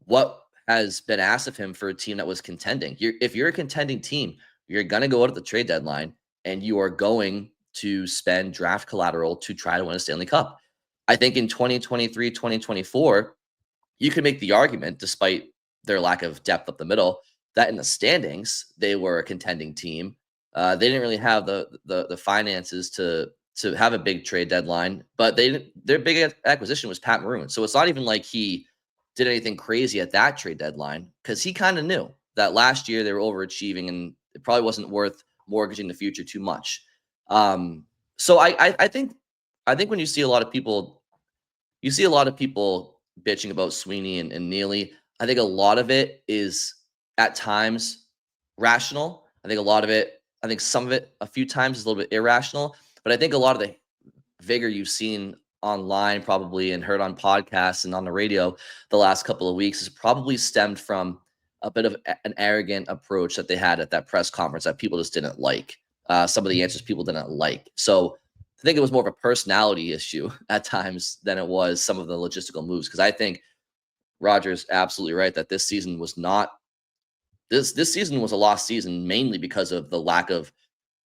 what has been asked of him for a team that was contending. If you're a contending team, you're going to go out at the trade deadline and you are going to spend draft collateral to try to win a Stanley Cup. I think in 2023, 2024, you can make the argument, despite their lack of depth up the middle, that in the standings, they were a contending team. They didn't really have the finances to have a big trade deadline, but their big acquisition was Pat Maroon. So it's not even like he did anything crazy at that trade deadline, because he kind of knew that last year they were overachieving and it probably wasn't worth mortgaging the future too much. So I think when you see a lot of people bitching about Sweeney and Neely, I think a lot of it is at times rational. I think some of it a few times is a little bit irrational, but I think a lot of the vigor you've seen online probably and heard on podcasts and on the radio the last couple of weeks is probably stemmed from a bit of an arrogant approach that they had at that press conference that people just didn't like. Some of the answers people didn't like. So I think it was more of a personality issue at times than it was some of the logistical moves. Because I think Roger's absolutely right that this season was not this season was a lost season mainly because of the lack of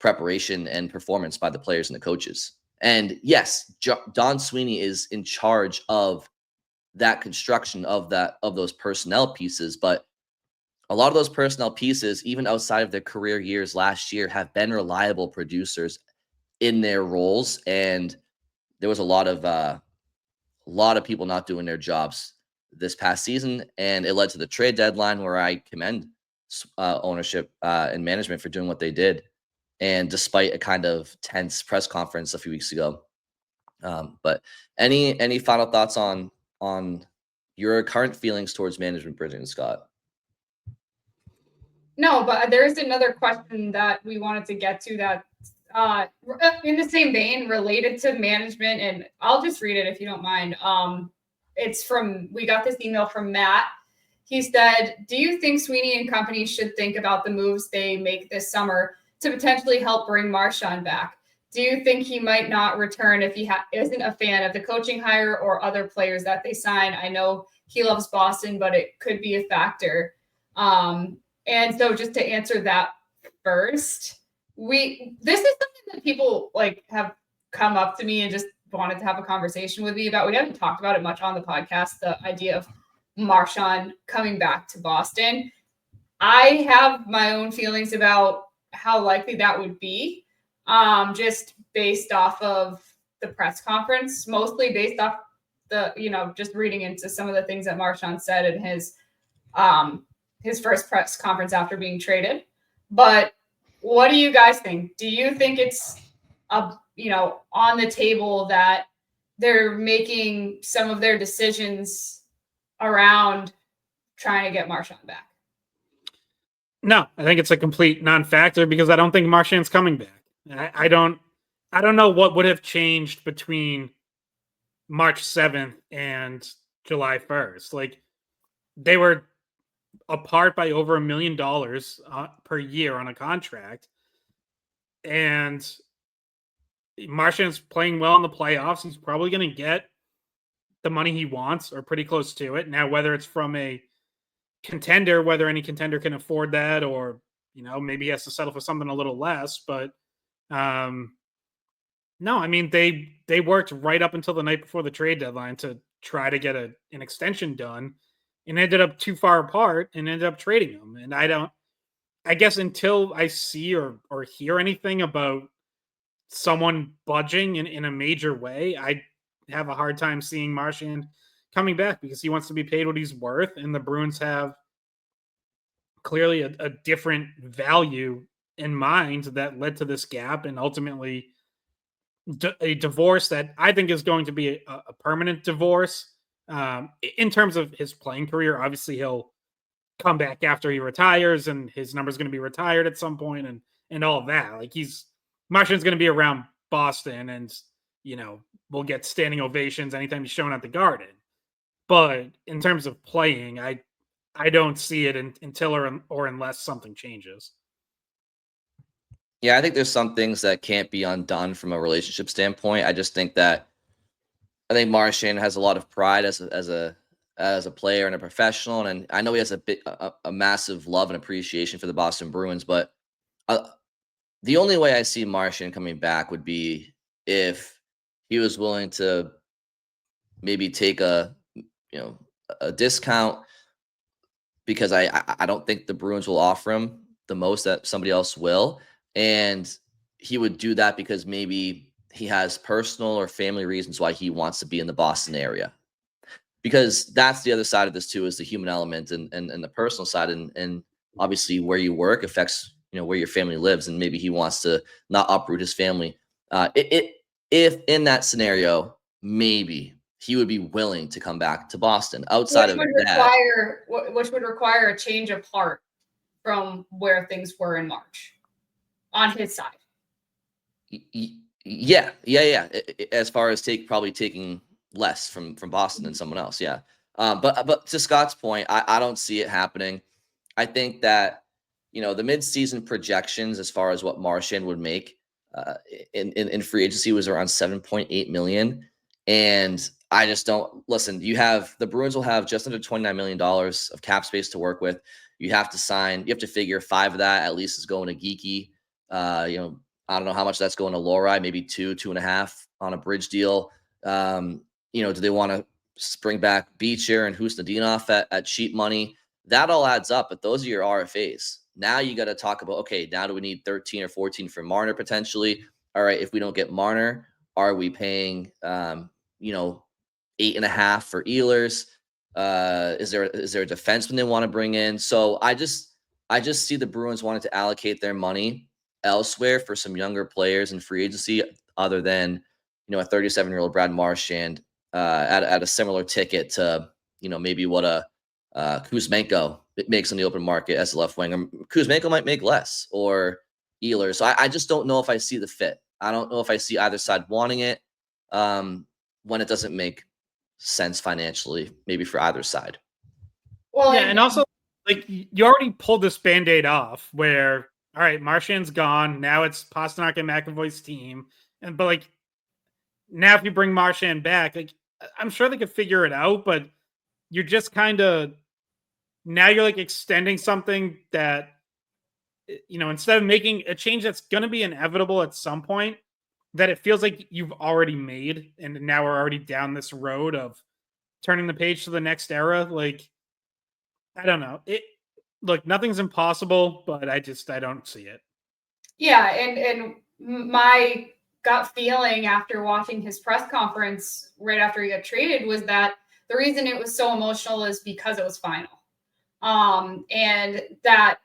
preparation and performance by the players and the coaches. And yes, Don Sweeney is in charge of that construction of those personnel pieces, but a lot of those personnel pieces, even outside of their career years last year, have been reliable producers in their roles. And there was a lot of people not doing their jobs this past season, and it led to the trade deadline, where I commend ownership and management for doing what they did. And despite a kind of tense press conference a few weeks ago, but any final thoughts on your current feelings towards management, Bridget and Scott? No, but there's another question that we wanted to get to that in the same vein related to management, and I'll just read it if you don't mind. We got this email from Matt. He said, "Do you think Sweeney and company should think about the moves they make this summer to potentially help bring Marchand back? Do you think he might not return if he isn't a fan of the coaching hire or other players that they sign? I know he loves Boston, but it could be a factor." And so just to answer that first, this is something that people have come up to me and just wanted to have a conversation with me about. We haven't talked about it much on the podcast, the idea of Marchand coming back to Boston. I have my own feelings about how likely that would be, just based off of the press conference, mostly based off just reading into some of the things that Marchand said in his first press conference after being traded. But what do you guys think? Do you think it's on the table that they're making some of their decisions around trying to get Marchand back? No, I think it's a complete non-factor because I don't think Marchand's coming back. I don't know what would have changed between March 7th and July 1st. Like, they were apart by over $1 million per year on a contract. And Marchand's playing well in the playoffs. He's probably going to get the money he wants or pretty close to it. Now, whether it's from a contender, whether any contender can afford that, or, maybe he has to settle for something a little less. But no, I mean, they worked right up until the night before the trade deadline to try to get an extension done, and ended up too far apart and ended up trading him. And I guess until I see or hear anything about someone budging in a major way, I have a hard time seeing Marchand coming back, because he wants to be paid what he's worth, and the Bruins have clearly a different value in mind that led to this gap, and ultimately a divorce that I think is going to be a permanent divorce. In terms of his playing career, obviously he'll come back after he retires, and his number's going to be retired at some point, and all of that. Like, Marchand's going to be around Boston, and we'll get standing ovations anytime he's shown at the Garden. But in terms of playing, I don't see it until or unless something changes. Yeah, I think there's some things that can't be undone from a relationship standpoint. I think Marchand has a lot of pride as a player and a professional, and I know he has a massive love and appreciation for the Boston Bruins. But the only way I see Marchand coming back would be if he was willing to maybe take a discount, because I don't think the Bruins will offer him the most that somebody else will. And he would do that because maybe he has personal or family reasons why he wants to be in the Boston area. Because that's the other side of this too, is the human element and the personal side. And obviously where you work affects, where your family lives. And maybe he wants to not uproot his family. If in that scenario, maybe he would be willing to come back to Boston outside of that. Which would require a change of heart from where things were in March on his side. Yeah. As far as probably taking less from Boston than someone else. Yeah. But to Scott's point, I don't see it happening. I think that, the midseason projections as far as what Marchand would make in free agency was around $7.8 million. And I just don't listen. The Bruins will have just under $29 million of cap space to work with. You have to figure 5 of that at least is going to Geeky. I don't know how much that's going to Lori, maybe 2.5 on a bridge deal. Do they want to bring back Beecher and Husnudinov at cheap money? That all adds up, but those are your RFAs. Now you got to talk about, okay, now do we need 13 or 14 for Marner potentially? All right, if we don't get Marner, are we paying 8.5 for Ehlers? Is there a defenseman they want to bring in? So I just see the Bruins wanting to allocate their money elsewhere for some younger players in free agency, other than a 37-year-old Brad Marchand at a similar ticket to maybe what a Kuzmenko makes on the open market as a left winger. Kuzmenko might make less, or Ehlers. So I just don't know if I see the fit. I don't know if I see either side wanting it when it doesn't make sense financially, maybe for either side. Well, yeah, and also, like, you already pulled this Band-Aid off where, all right, Marchand's gone. Now it's Pastrnak and McAvoy's team. But like, now if you bring Marchand back, like, I'm sure they could figure it out, but you're just kind of, now you're like extending something that, instead of making a change that's going to be inevitable at some point, that it feels like you've already made, and now we're already down this road of turning the page to the next era. Like, I don't know. Look, nothing's impossible, but I don't see it. Yeah, and my gut feeling after watching his press conference right after he got traded was that the reason it was so emotional is because it was final. And that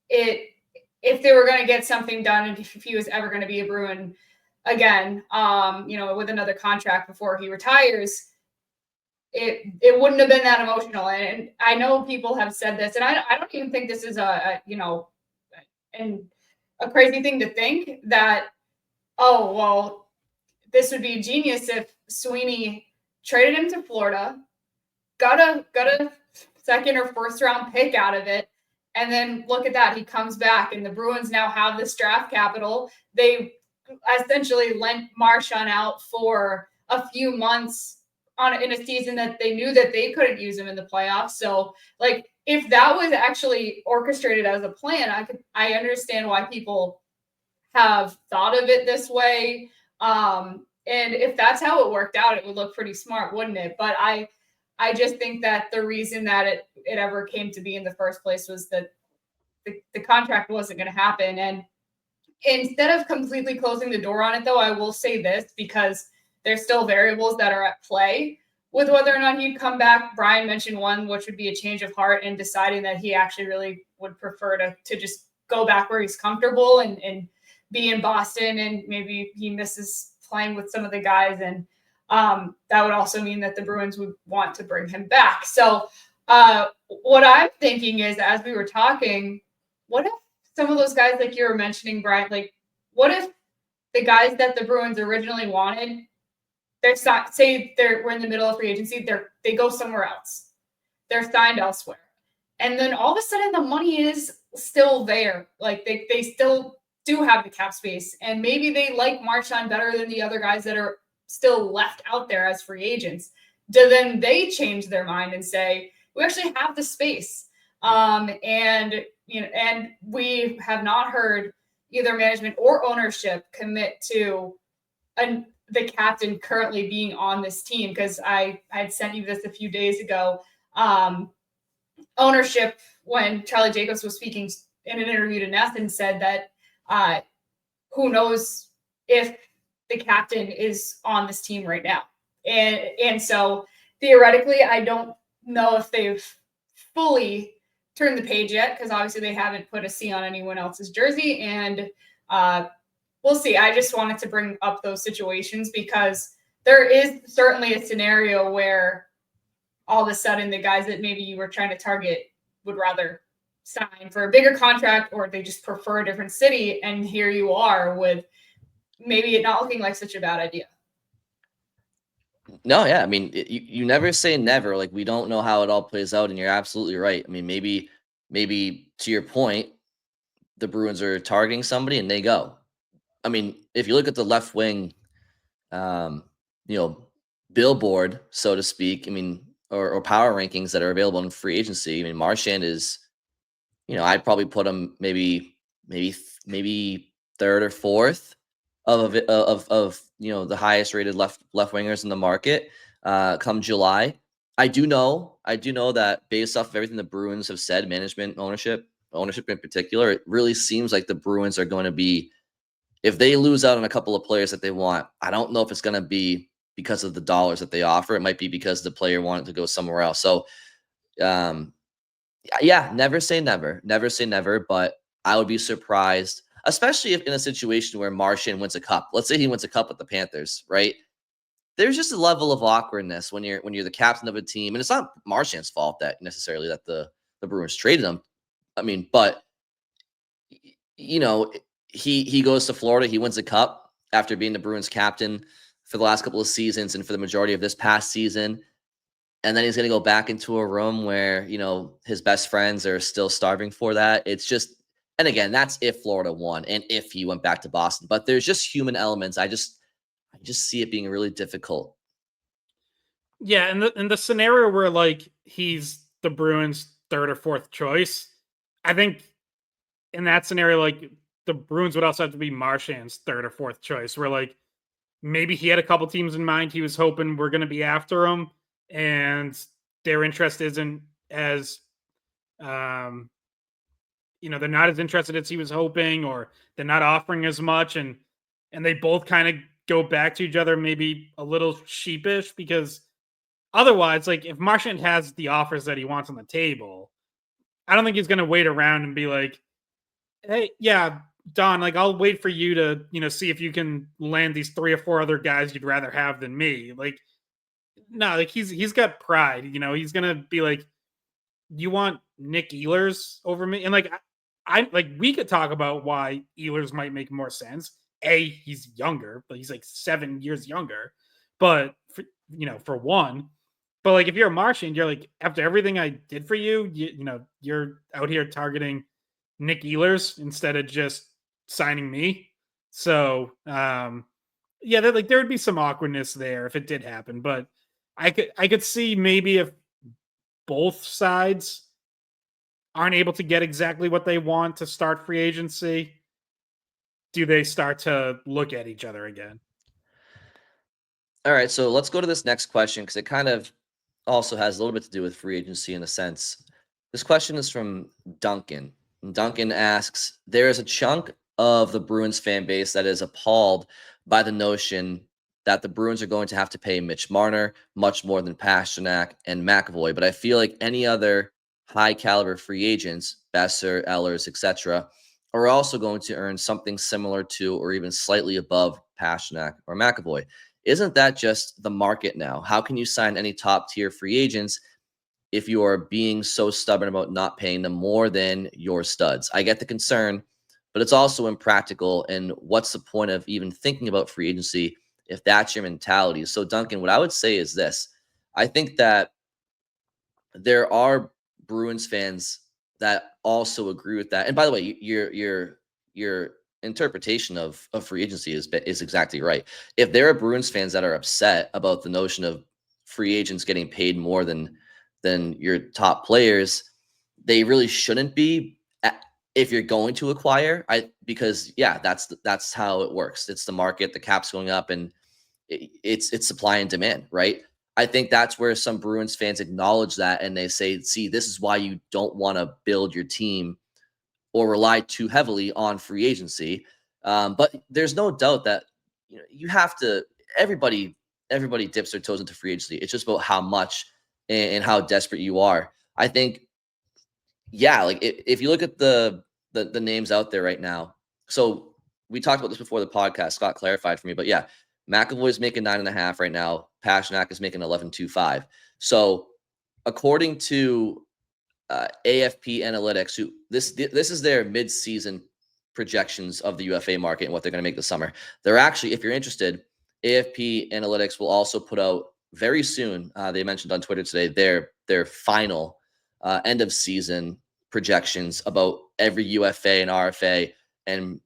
if they were going to get something done, and if he was ever going to be a Bruin again, with another contract before he retires, it wouldn't have been that emotional. And I know people have said this, and I don't even think this is a crazy thing to think that, oh, well, this would be genius if Sweeney traded him to Florida, got a second or first round pick out of it. And then look at that. He comes back, and the Bruins now have this draft capital. They essentially lent Marchand out for a few months in a season that they knew that they couldn't use him in the playoffs. So, like, if that was actually orchestrated as a plan, I understand why people have thought of it this way. And if that's how it worked out, it would look pretty smart, wouldn't it? But I just think that the reason that it ever came to be in the first place was that the contract wasn't going to happen. And instead of completely closing the door on it, though, I will say this, because there's still variables that are at play with whether or not he'd come back. Brian mentioned one, which would be a change of heart and deciding that he actually really would prefer to just go back where he's comfortable and be in Boston, and maybe he misses playing with some of the guys. And that would also mean that the Bruins would want to bring him back. So what I'm thinking is, as we were talking, what if some of those guys, like you were mentioning, Brian, like, what if the guys that the Bruins originally wanted, we're in the middle of free agency, they go somewhere else. They're signed elsewhere. And then all of a sudden the money is still there. Like they still do have the cap space, and maybe they like Marchand better than the other guys that are still left out there as free agents. Then they change their mind and say, we actually have the space. And we have not heard either management or ownership commit to the captain currently being on this team. Because I had sent you this a few days ago. Ownership, when Charlie Jacobs was speaking in an interview to Nathan, said that who knows if the captain is on this team right now. And so theoretically, I don't know if they've fully turned the page yet, because obviously they haven't put a C on anyone else's jersey. And we'll see. I just wanted to bring up those situations because there is certainly a scenario where all of a sudden the guys that maybe you were trying to target would rather sign for a bigger contract, or they just prefer a different city. And here you are with maybe it not looking like such a bad idea. No, yeah. I mean, you never say never. Like, we don't know how it all plays out, and you're absolutely right. I mean, maybe to your point, the Bruins are targeting somebody and they go. I mean, if you look at the left wing, billboard, so to speak, I mean, or power rankings that are available in free agency, I mean, Marchand is, I'd probably put him maybe third or fourth of the highest rated left wingers in the market come July. I do know that based off of everything the Bruins have said, management, ownership in particular, it really seems like the Bruins are going to be, if they lose out on a couple of players that they want, I don't know if it's going to be because of the dollars that they offer. It might be because the player wanted to go somewhere else. So, yeah, never say never, but I would be surprised, especially if in a situation where Marchand wins a cup. Let's say he wins a cup with the Panthers, right? There's just a level of awkwardness when you're the captain of a team, and it's not Marchand's fault that necessarily that the Bruins traded him. I mean, but he goes to Florida, he wins a cup after being the Bruins captain for the last couple of seasons and for the majority of this past season. And then he's going to go back into a room where, his best friends are still starving for that. It's just, and again, that's if Florida won and if he went back to Boston, but there's just human elements. I just see it being really difficult. Yeah. And the scenario where like he's the Bruins' third or fourth choice, I think in that scenario, like the Bruins would also have to be Marchand's third or fourth choice, where like maybe he had a couple teams in mind he was hoping we're going to be after him, and their interest isn't as, they're not as interested as he was hoping, or they're not offering as much. And they both kind of go back to each other, maybe a little sheepish, because otherwise, like if Marchand has the offers that he wants on the table, I don't think he's going to wait around and be like, hey, yeah, Don, like I'll wait for you to, see if you can land these 3 or 4 other guys you'd rather have than me. Like, no, like he's got pride, he's going to be like, you want Nick Ehlers over me? And like, I like, we could talk about why Ehlers might make more sense. He's younger, but he's like 7 years younger. But for one, But like if you're a Marchand, you're like, after everything I did for you, you're out here targeting Nick Ehlers instead of just signing me. So yeah, there would be some awkwardness there if it did happen. But I could see maybe if both sides aren't able to get exactly what they want to start free agency, do they start to look at each other again? All right, so let's go to this next question because it kind of also has a little bit to do with free agency in a sense. This question is from Duncan. Duncan asks, there is a chunk of the Bruins fan base that is appalled by the notion that the Bruins are going to have to pay Mitch Marner much more than Pastrnak and McAvoy. But I feel like any other high caliber free agents, Besser, Ehlers, etc., are also going to earn something similar to or even slightly above Pastrnak or McAvoy. Isn't that just the market now? How can you sign any top tier free agents if you are being so stubborn about not paying them more than your studs? I get the concern, but it's also impractical. And what's the point of even thinking about free agency if that's your mentality? So, Duncan, what I would say is this. I think that there are Bruins fans that also agree with that. And by the way, your interpretation of free agency is exactly right. If there are Bruins fans that are upset about the notion of free agents getting paid more than your top players, they really shouldn't be. If you're going to acquire, because yeah, that's how it works. It's the market, the cap's going up, and it's supply and demand, right? I think that's where some Bruins fans acknowledge that and they say, see, this is why you don't want to build your team or rely too heavily on free agency. But there's no doubt that you have to. Everybody dips their toes into free agency. It's just about how much and how desperate you are. I think, yeah, like if you look at the names out there right now. So we talked about this before the podcast. Scott clarified for me, but yeah, McAvoy is making 9.5 right now. Pastrnak is making 11.25. So according to AFP Analytics, who this is their mid-season projections of the UFA market and what they're going to make this summer. They're actually, if you're interested, AFP Analytics will also put out very soon. They mentioned on Twitter today their final end of season projections about every UFA and RFA and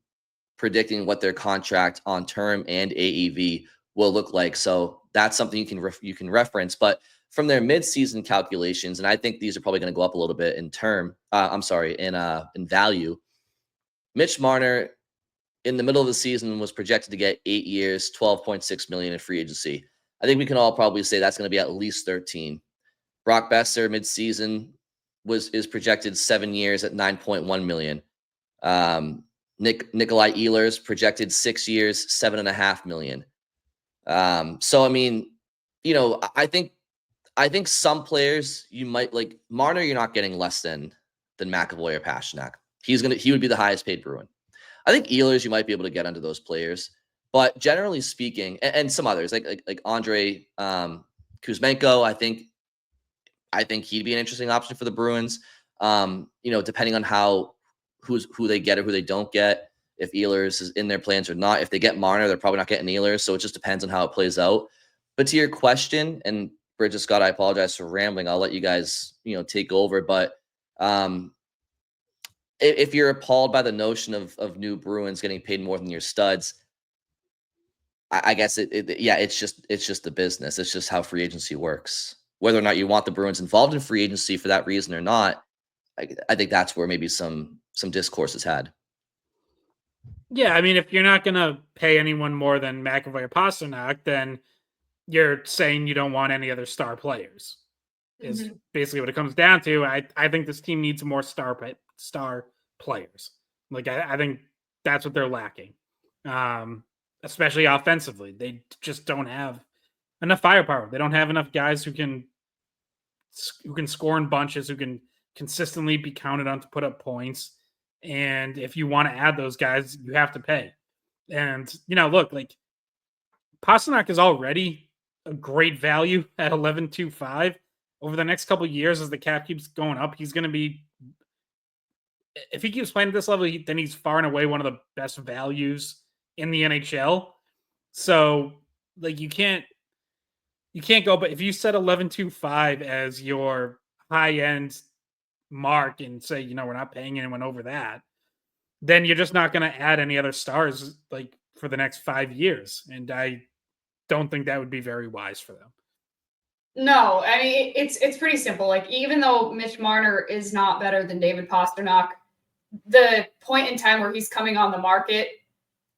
predicting what their contract on term and AEV will look like. So that's something you can reference. But from their mid-season calculations, and I think these are probably going to go up a little bit in term. In value. Mitch Marner in the middle of the season was projected to get 8 years, 12.6 million in free agency. I think we can all probably say that's going to be at least 13. Brock Besser mid-season is projected 7 years at 9.1 million. Nikolai Ehlers projected 6 years, 7.5 million. So I mean, I think some players you might like. Marner, you're not getting less than McAvoy or Pastrnak. He would be the highest paid Bruin. I think Ehlers you might be able to get under those players, but generally speaking, and some others like Andre Kuzmenko, I think he'd be an interesting option for the Bruins. Depending on who they get or who they don't get, if Ehlers is in their plans or not. If they get Marner, they're probably not getting Ehlers, so it just depends on how it plays out. But to your question, and Bridget Scott, I apologize for rambling. I'll let you guys, take over. But if you're appalled by the notion of new Bruins getting paid more than your studs, I guess it's just the business. It's just how free agency works. Whether or not you want the Bruins involved in free agency for that reason or not, I think that's where maybe some discourse is had. Yeah, I mean, if you're not going to pay anyone more than McAvoy or Pastrnak, then you're saying you don't want any other star players. Is basically what it comes down to. I think this team needs more star players. Like I think that's what they're lacking, especially offensively. They just don't have enough firepower. They don't have enough guys who can score in bunches, who can consistently be counted on to put up points. And if you want to add those guys, you have to pay. And look, like Pastrnak is already a great value at 11.25. Over the next couple of years, as the cap keeps going up, he's going to be, if he keeps playing at this level, then he's far and away one of the best values in the NHL. So, like, you can't you can't go. But if you set 11.25 as your high end mark and say, we're not paying anyone over that, then you're just not going to add any other stars like for the next 5 years. And I don't think that would be very wise for them. No, I mean, it's pretty simple. Like, even though Mitch Marner is not better than David Pastrnak, the point in time where he's coming on the market,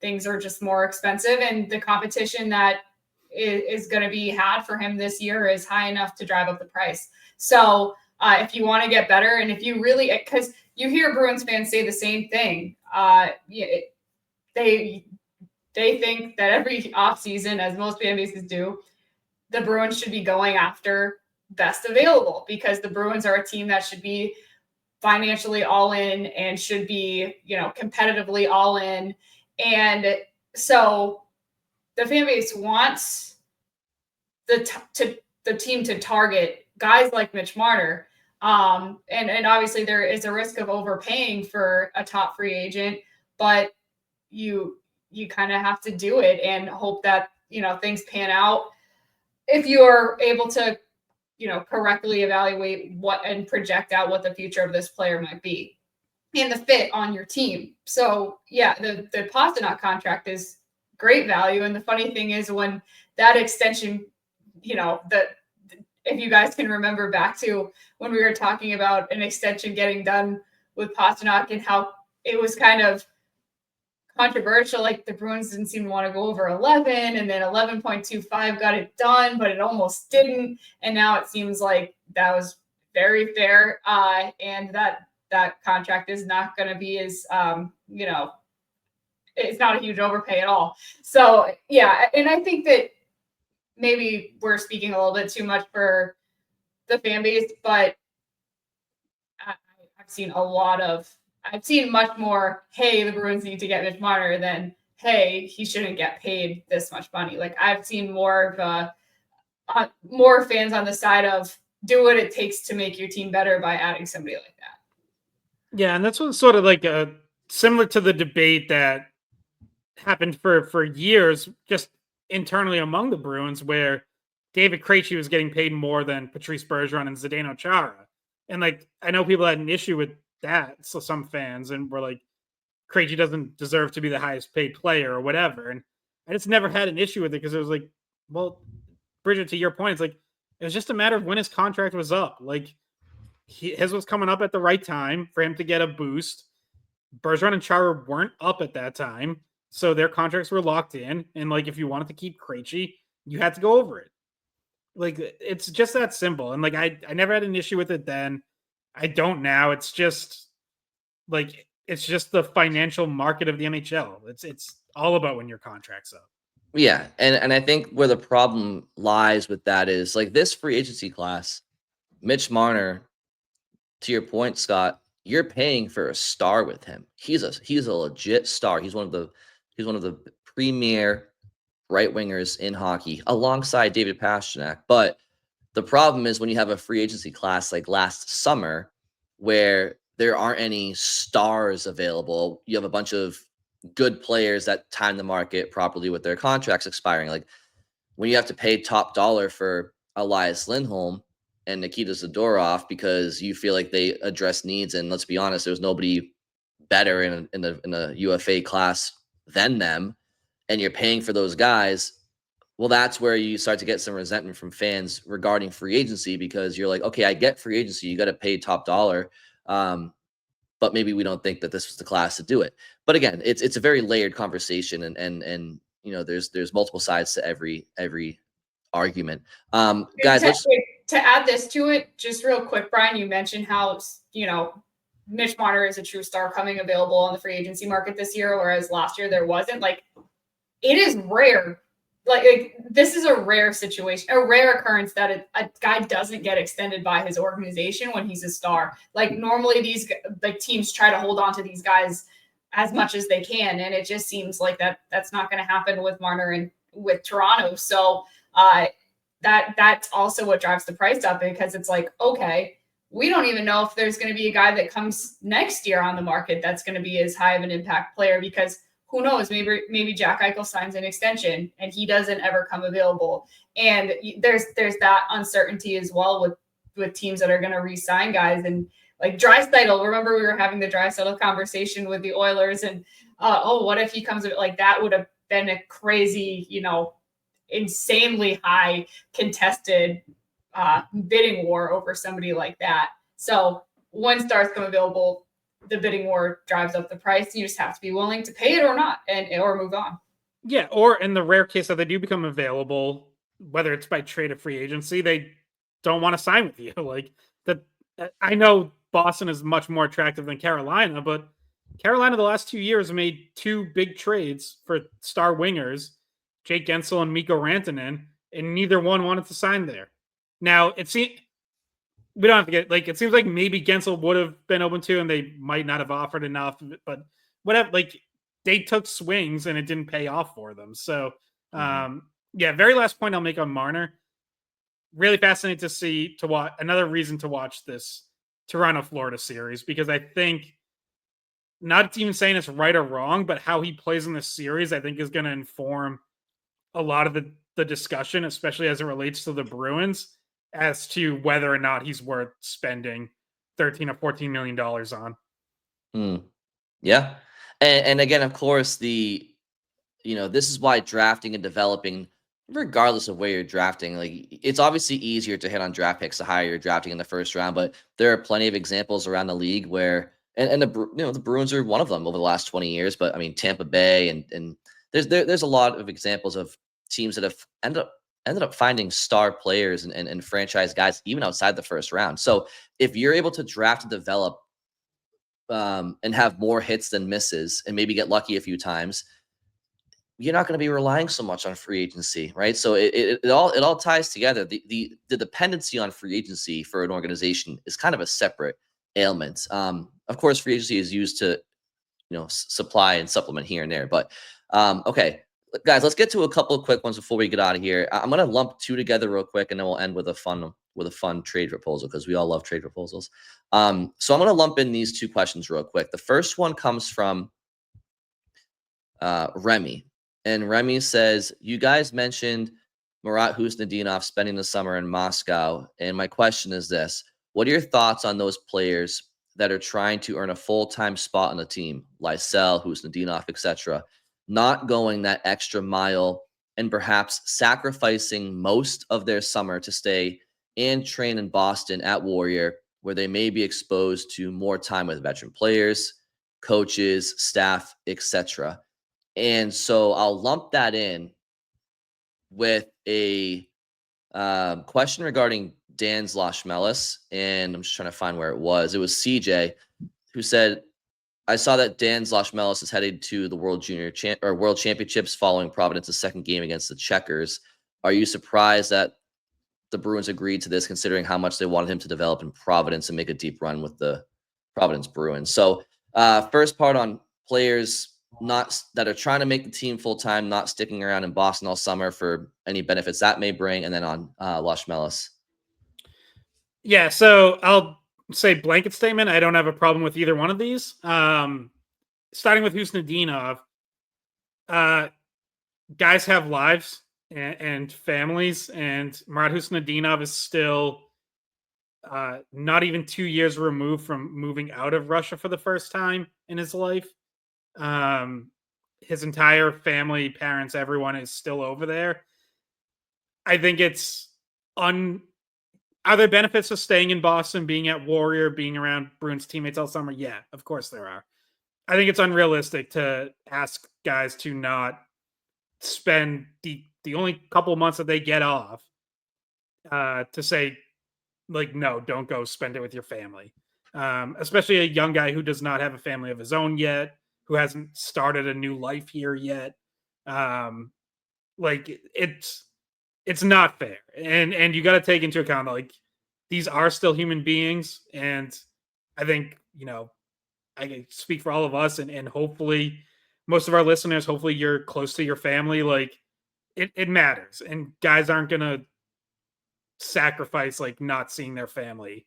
things are just more expensive, and the competition that is going to be had for him this year is high enough to drive up the price. So if you want to get better, and if you really, because you hear Bruins fans say the same thing, they think that every offseason, as most fan bases do, the Bruins should be going after best available, because the Bruins are a team that should be financially all in and should be, competitively all in. And so the fan base wants the team to target guys like Mitch Marner. And obviously there is a risk of overpaying for a top free agent, but you kind of have to do it and hope that, things pan out. If you're able to, correctly evaluate what and project out what the future of this player might be and the fit on your team. So yeah, the Pastrnak contract is great value. And the funny thing is, when that extension, if you guys can remember back to when we were talking about an extension getting done with Pastrnak and how it was kind of controversial, like the Bruins didn't seem to want to go over 11, and then 11.25 got it done, but it almost didn't. And now it seems like that was very fair. And that contract is not going to be as, it's not a huge overpay at all. So yeah. And I think that maybe we're speaking a little bit too much for the fan base, but I've seen much more, hey, the Bruins need to get Mitch Marner, than, hey, he shouldn't get paid this much money. Like, I've seen more of more fans on the side of do what it takes to make your team better by adding somebody like that. Yeah, and that's what's sort of like similar to the debate that happened for years just internally among the Bruins, where David Krejci was getting paid more than Patrice Bergeron and Zdeno Chara. And like, I know people had an issue with that, so some fans, and were like, Krejci doesn't deserve to be the highest paid player or whatever. And I just never had an issue with it, because it was like, well, Bridget, to your point, it's like, it was just a matter of when his contract was up. Like, his was coming up at the right time for him to get a boost. Bergeron and Chara weren't up at that time, so their contracts were locked in. And like, if you wanted to keep Krejci, you had to go over it. Like, it's just that simple. And like, I never had an issue with it then. I don't now. It's just like, it's just the financial market of the NHL. It's all about when your contract's up. Yeah. And I think where the problem lies with that is, like, this free agency class, Mitch Marner, to your point, Scott, you're paying for a star with him. He's a legit star. He's one of the premier right wingers in hockey alongside David Pastrnak. But the problem is, when you have a free agency class like last summer, where there aren't any stars available, you have a bunch of good players that time the market properly with their contracts expiring. Like, when you have to pay top dollar for Elias Lindholm and Nikita Zadorov because you feel like they address needs, and let's be honest, there's nobody better in the UFA class than them, and you're paying for those guys, well, that's where you start to get some resentment from fans regarding free agency, because you're like, okay, I get free agency, you got to pay top dollar, but maybe we don't think that this was the class to do it. But again, it's a very layered conversation, and there's multiple sides to every argument. Guys, to add this to it, just real quick, Brian, you mentioned how Mitch Marner is a true star coming available on the free agency market this year, whereas last year there wasn't. Like, it is rare. Like, this is a rare situation, a rare occurrence that a guy doesn't get extended by his organization when he's a star. Like, normally these teams try to hold on to these guys as much as they can, and it just seems like that's not going to happen with Marner and with Toronto. So that's also what drives the price up, because it's like, okay, we don't even know if there's going to be a guy that comes next year on the market that's going to be as high of an impact player, because who knows? Maybe Jack Eichel signs an extension and he doesn't ever come available. And there's that uncertainty as well with teams that are going to re-sign guys. And like Draisaitl, remember we were having the Draisaitl conversation with the Oilers, and what if he comes like that? Would have been a crazy, insanely high contested bidding war over somebody like that. So when stars come available, the bidding war drives up the price. You just have to be willing to pay it or not, or move on. Yeah, or in the rare case that they do become available, whether it's by trade or free agency, they don't want to sign with you. Like that, I know Boston is much more attractive than Carolina, but Carolina the last 2 years made 2 big trades for star wingers, Jake Gensel and Mikko Rantanen, and neither one wanted to sign there. Now it seems we don't have to get it seems like maybe Gensel would have been open to, and they might not have offered enough, but whatever. They took swings and it didn't pay off for them. So very last point I'll make on Marner. Really fascinating to watch. Another reason to watch this Toronto-Florida series, because I think, not even saying it's right or wrong, but how he plays in this series, I think is going to inform a lot of the discussion, especially as it relates to the Bruins, as to whether or not he's worth spending $13 or $14 million on. Yeah. And again, of course, this is why drafting and developing, regardless of where you're drafting, it's obviously easier to hit on draft picks the higher you're drafting in the first round, but there are plenty of examples around the league where, and the Bruins are one of them over the last 20 years, but I mean, Tampa Bay and there's a lot of examples of teams that have ended up finding star players and franchise guys even outside the first round. So if you're able to draft and develop and have more hits than misses and maybe get lucky a few times, you're not going to be relying so much on free agency, right? So it all ties together. The dependency on free agency for an organization is kind of a separate ailment. Of course, free agency is used to, supply and supplement here and there. But okay, guys, let's get to a couple of quick ones before we get out of here. I'm going to lump 2 together real quick, and then we'll end with a fun trade proposal, because we all love trade proposals. So I'm going to lump in these 2 questions real quick. The first one comes from Remy. And Remy says, you guys mentioned Marat Husnudinov spending the summer in Moscow. And my question is this: what are your thoughts on those players that are trying to earn a full-time spot on the team, Lysell, Husnudinov, etc., not going that extra mile and perhaps sacrificing most of their summer to stay and train in Boston at Warrior, where they may be exposed to more time with veteran players, coaches, staff, etc.? And so I'll lump that in with a question regarding Dans Locmelis, and I'm just trying to find where it was. It was CJ who said, I saw that Dans Locmelis is headed to the World Championships following Providence's second game against the Checkers. Are you surprised that the Bruins agreed to this, considering how much they wanted him to develop in Providence and make a deep run with the Providence Bruins? So first part on players that are trying to make the team full-time, not sticking around in Boston all summer for any benefits that may bring, and then on Locmelis. Yeah, so I'll say blanket statement. I don't have a problem with either one of these. Starting with Husnudinov, guys have lives and families, and Marat Husnudinov is still not even 2 years removed from moving out of Russia for the first time in his life. His entire family, parents, everyone is still over there. I think are there benefits of staying in Boston, being at Warrior, being around Bruins teammates all summer? Yeah, of course there are. I think it's unrealistic to ask guys to not spend the only couple of months that they get off to say, no, don't go spend it with your family. Especially a young guy who does not have a family of his own yet, who hasn't started a new life here yet. It's not fair. And you got to take into account, these are still human beings. And I think, I can speak for all of us and hopefully most of our listeners, hopefully you're close to your family. It matters. And guys aren't going to sacrifice, not seeing their family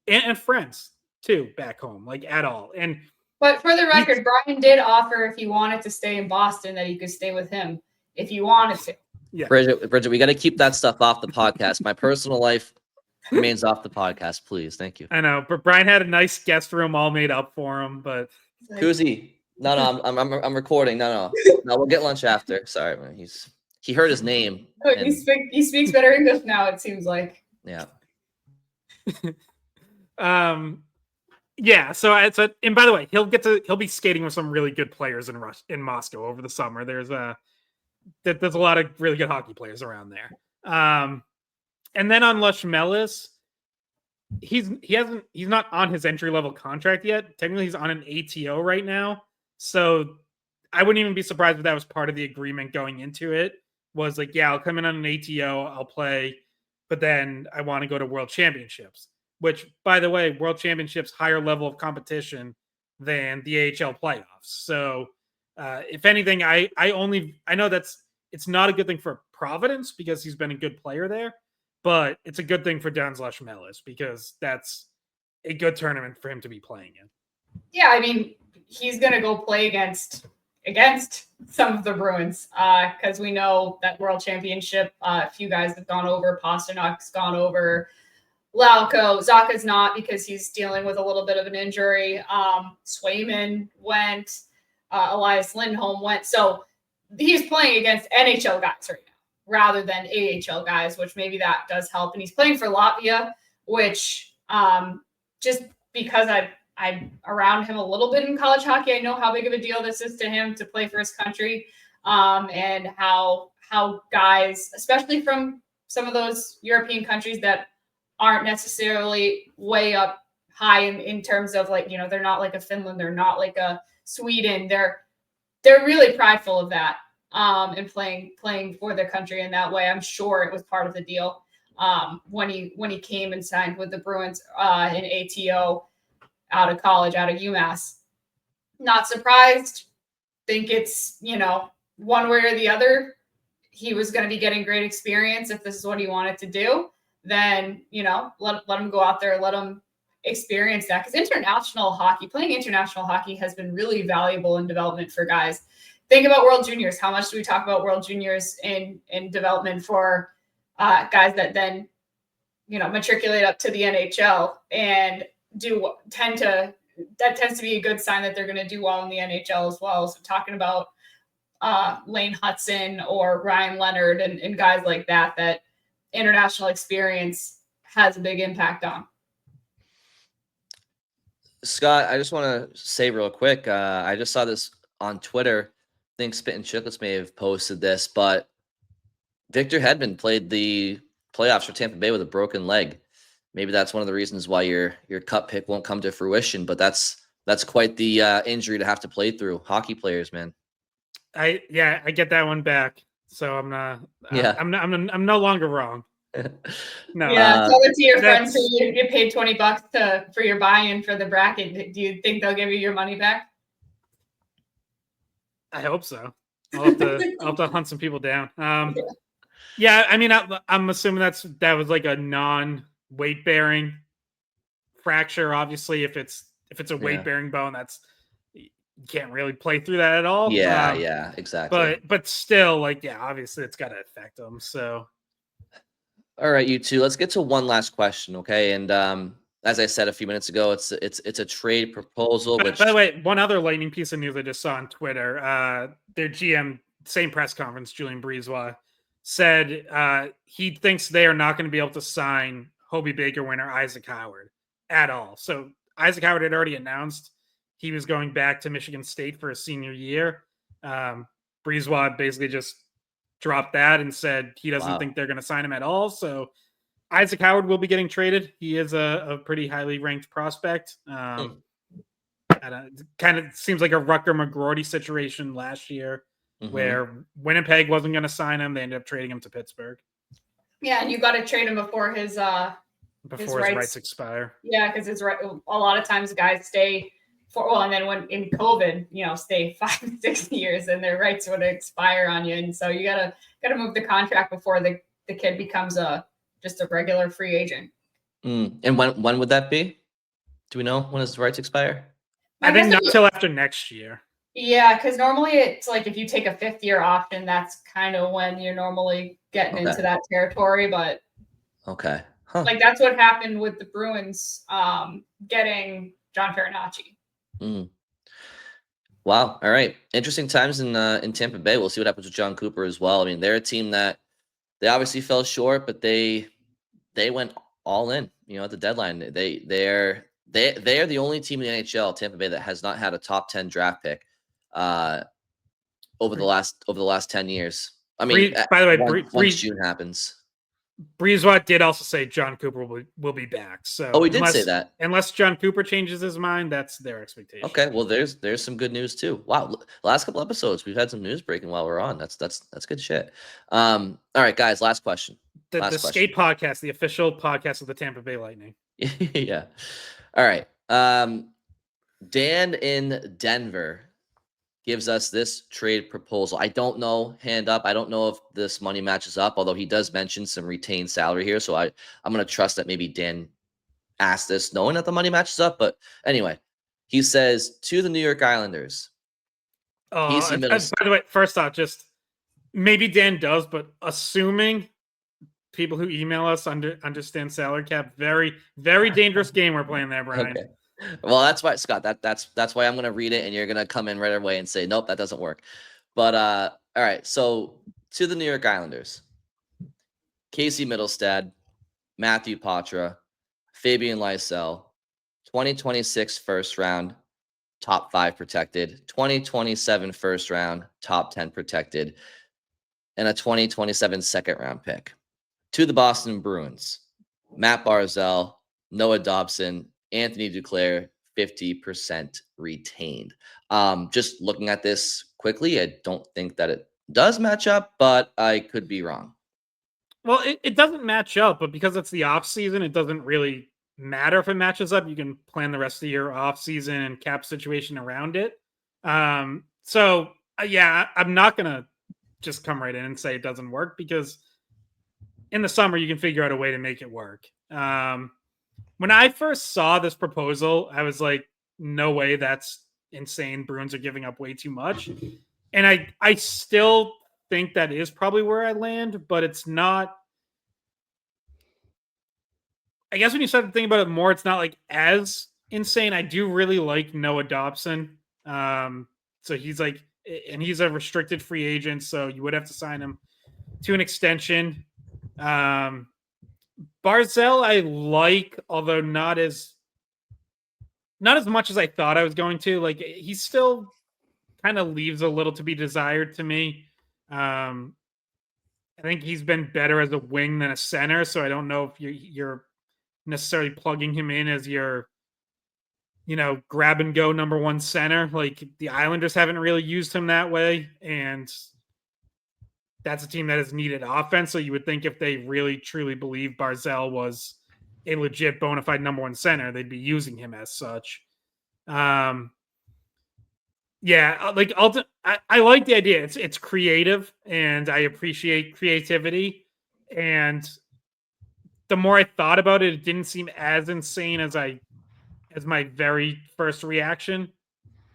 and friends too, back home, at all. And But for the record, Brian did offer if he wanted to stay in Boston that he could stay with him if he wanted to. Yeah. Bridget, we got to keep that stuff off the podcast. My personal life remains off the podcast, please. Thank you. I know, but Brian had a nice guest room all made up for him. But Kuzi, no, I'm recording. No, we'll get lunch after. Sorry, man. He heard his name. He speaks better English now. It seems like. Yeah. Yeah. So and by the way, he'll be skating with some really good players in Moscow over the summer. There's a lot of really good hockey players around there. And then on Locmelis, he's not on his entry level contract yet. Technically, he's on an ATO right now. So I wouldn't even be surprised if that was part of the agreement going into it. Was like, yeah, I'll come in on an ATO, I'll play, but then I want to go to World Championships. Which, by the way, World Championships higher level of competition than the AHL playoffs. So, if anything, I know it's not a good thing for Providence because he's been a good player there, but it's a good thing for Dans Locmelis because that's a good tournament for him to be playing in. Yeah, I mean, he's going to go play against some of the Bruins because we know that World Championship, a few guys have gone over. Pasternak's gone over. Lauko, Zaka's not because he's dealing with a little bit of an injury. Swayman went. Elias Lindholm went. So he's playing against NHL guys right now rather than AHL guys, which maybe that does help. And he's playing for Latvia, which just because I'm around him a little bit in college hockey, I know how big of a deal this is to him to play for his country, and how guys, especially from some of those European countries that aren't necessarily way up high in terms of like, they're not like a Finland, they're not like a Sweden. They're really prideful of that, and playing for their country in that way. I'm sure it was part of the deal when he came and signed with the Bruins in ATO out of college, out of UMass. Not surprised. Think it's, one way or the other. He was going to be getting great experience if this is what he wanted to do. Then, let him go out there, let him experience that. Because playing international hockey has been really valuable in development for guys. Think about World Juniors. How much do we talk about World Juniors in development for guys that then, matriculate up to the NHL and tends to be a good sign that they're going to do well in the NHL as well. So talking about Lane Hudson or Ryan Leonard and guys like that international experience has a big impact on. Scott, I just want to say real quick, I just saw this on Twitter. I think Spit and Chicklets may have posted this, but Victor Hedman played the playoffs for Tampa Bay with a broken leg. Maybe that's one of the reasons why your cup pick won't come to fruition, but that's quite the injury to have to play through. Hockey players, man. I get that one back. So I'm not. Yeah, I'm no longer wrong. No. Yeah, tell it to your friends who you get paid $20 for your buy-in for the bracket. Do you think they'll give you your money back? I hope so. I'll have to hunt some people down. Yeah, I mean, I'm assuming that was like a non-weight bearing fracture. Obviously, if it's a weight bearing bone, you can't really play through that at all. Yeah, exactly. But still, obviously it's got to affect them. So, all right, you two, let's get to one last question, okay? And as I said a few minutes ago, it's a trade proposal. By the way, one other lightning piece of news I just saw on Twitter: their GM, same press conference, Julien Brisebois, said he thinks they are not going to be able to sign Hobey Baker winner Isaac Howard at all. So Isaac Howard had already announced he was going back to Michigan State for his senior year. Brisebois basically just dropped that and said he doesn't think they're going to sign him at all. So Isaac Howard will be getting traded. He is a pretty highly ranked prospect. Kind of seems like a Rutger McGroarty situation last year, where Winnipeg wasn't going to sign him. They ended up trading him to Pittsburgh. Yeah, and you got to trade him before his rights expire. Yeah, because a lot of times guys stay and then when in COVID, stay 5-6 years and their rights would expire on you, and so you gotta move the contract before the kid becomes just a regular free agent. And when would that be? Do we know when his rights expire? I think not till after next year. Yeah, because normally it's like if you take a 5th-year option, that's kind of when you're normally getting into that territory. But okay, like that's what happened with the Bruins getting John Farinacci. Mm. Wow. All right. Interesting times in Tampa Bay. We'll see what happens with Jon Cooper as well. I mean, they're a team that they obviously fell short, but they went all in. At the deadline, they are the only team in the NHL, Tampa Bay, that has not had a top 10 draft pick over the last 10 years. I mean, by the way, once June happens. Breezewat did also say Jon Cooper will be back. So he did say that. Unless Jon Cooper changes his mind, that's their expectation. Okay, well, there's some good news too. Wow, last couple episodes we've had some news breaking while we're on. That's good shit. All right, guys, last question. The Skate Podcast, the official podcast of the Tampa Bay Lightning. Yeah. All right. Dan in Denver gives us this trade proposal. I don't know, hand up. I don't know if this money matches up, although he does mention some retained salary here. So I'm going to trust that maybe Dan asked this knowing that the money matches up. But anyway, he says to the New York Islanders. By the way, first off, just maybe Dan does, but assuming people who email us understand salary cap, very, very dangerous game we're playing there, Brian. Okay. Well, that's why, Scott, that's why I'm going to read it and you're going to come in right away and say, nope, that doesn't work. But all right. So to the New York Islanders, Casey Middlestad, Matthew Poitras, Fabian Lysell, 2026 first round, top 5 protected, 2027 first round, top 10 protected, and a 2027 second round pick. To the Boston Bruins, Matt Barzal, Noah Dobson, Anthony Duclair, 50% retained. Just looking at this quickly, I don't think that it does match up, but I could be wrong. Well, it doesn't match up, but because it's the off season, it doesn't really matter if it matches up. You can plan the rest of the year off season and cap situation around it. So yeah, I'm not gonna just come right in and say it doesn't work, because in the summer you can figure out a way to make it work. When I first saw this proposal, I was like, no way, that's insane. Bruins are giving up way too much. And I still think that is probably where I land, but it's not. I guess when you start to think about it more, it's not like as insane. I do really like Noah Dobson. So he's like, and he's a restricted free agent, so you would have to sign him to an extension. Barzal I like, although not as much as I thought I was going to. Like, he still kind of leaves a little to be desired to me. I think he's been better as a wing than a center, so I don't know if you're necessarily plugging him in as your, grab and go number 1 center. Like, the Islanders haven't really used him that way, and that's a team that has needed offense. So you would think if they really truly believe Barzal was a legit bona fide number 1 center, they'd be using him as such. Yeah, like I like the idea. It's creative, and I appreciate creativity. And the more I thought about it, it didn't seem as insane as my very first reaction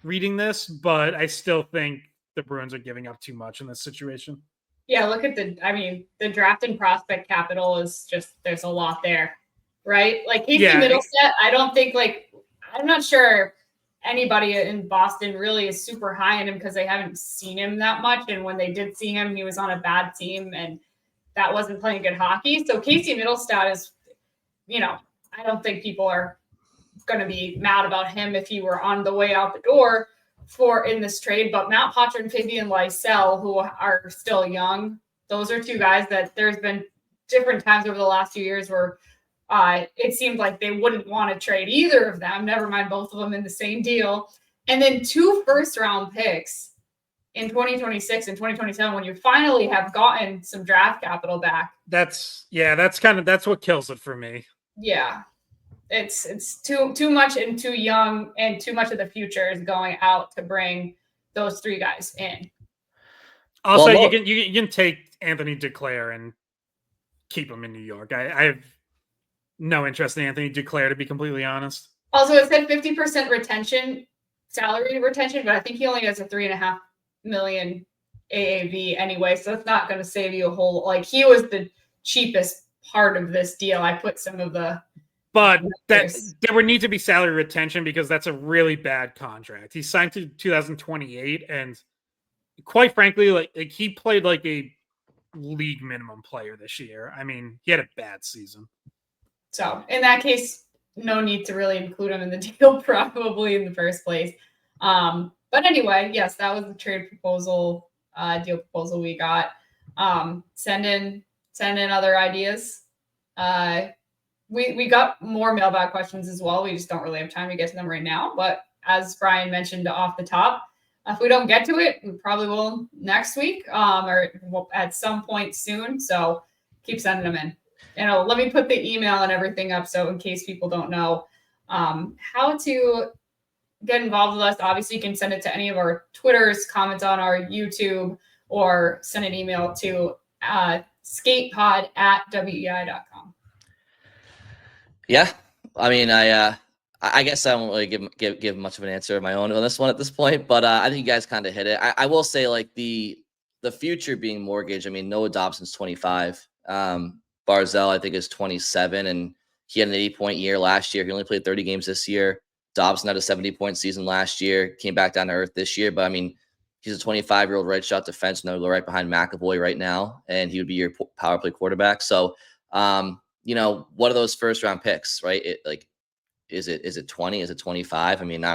reading this. But I still think the Bruins are giving up too much in this situation. Yeah, look at the draft and prospect capital is just, there's a lot there, right? Like Casey Middlestad, I don't think, I'm not sure anybody in Boston really is super high on him because they haven't seen him that much. And when they did see him, he was on a bad team and that wasn't playing good hockey. So Casey Middlestad is, I don't think people are going to be mad about him if he were on the way out the door in this trade. But Matt Poitras and Fabian Lysell, who are still young, those are 2 guys that there's been different times over the last few years where it seemed like they wouldn't want to trade either of them, never mind both of them in the same deal. And then 2 first-round picks in 2026 and 2027 when you finally have gotten some draft capital back. That's what kills it for me. Yeah. It's too much and too young, and too much of the future is going out to bring those 3 guys in. Also, you can take Anthony Duclair and keep him in New York. I have no interest in Anthony Duclair, to be completely honest. Also, it said 50% retention. salary retention, but I think he only has a $3.5 million AAV anyway, so it's not going to save you a whole. Like, he was the cheapest part of this deal. I put some of the. But there would need to be salary retention because that's a really bad contract. He signed to 2028, and quite frankly, like he played like a league minimum player this year. I mean, he had a bad season. So in that case, no need to really include him in the deal probably in the first place. But anyway, yes, that was the trade proposal, deal proposal we got. Send in other ideas. We got more mailbag questions as well. We just don't really have time to get to them right now. But as Brian mentioned off the top, if we don't get to it, we probably will next week or at some point soon. So keep sending them in. Let me put the email and everything up. So in case people don't know how to get involved with us, obviously you can send it to any of our Twitters, comment on our YouTube, or send an email to skatepod@weei.com. Yeah, I mean, I guess I won't really give much of an answer of my own on this one at this point, but I think you guys kind of hit it. I will say, like, the future being mortgaged. I mean, Noah Dobson's 25. Barzal, I think, is 27, and he had an 80-point year last year. He only played 30 games this year. Dobson had a 70-point season last year, came back down to earth this year. But I mean, he's a 25-year-old right shot defenseman that will go right behind McAvoy right now, and he would be your power play quarterback. So, what are those first round picks, right? Is it 20? Is it 25? I mean,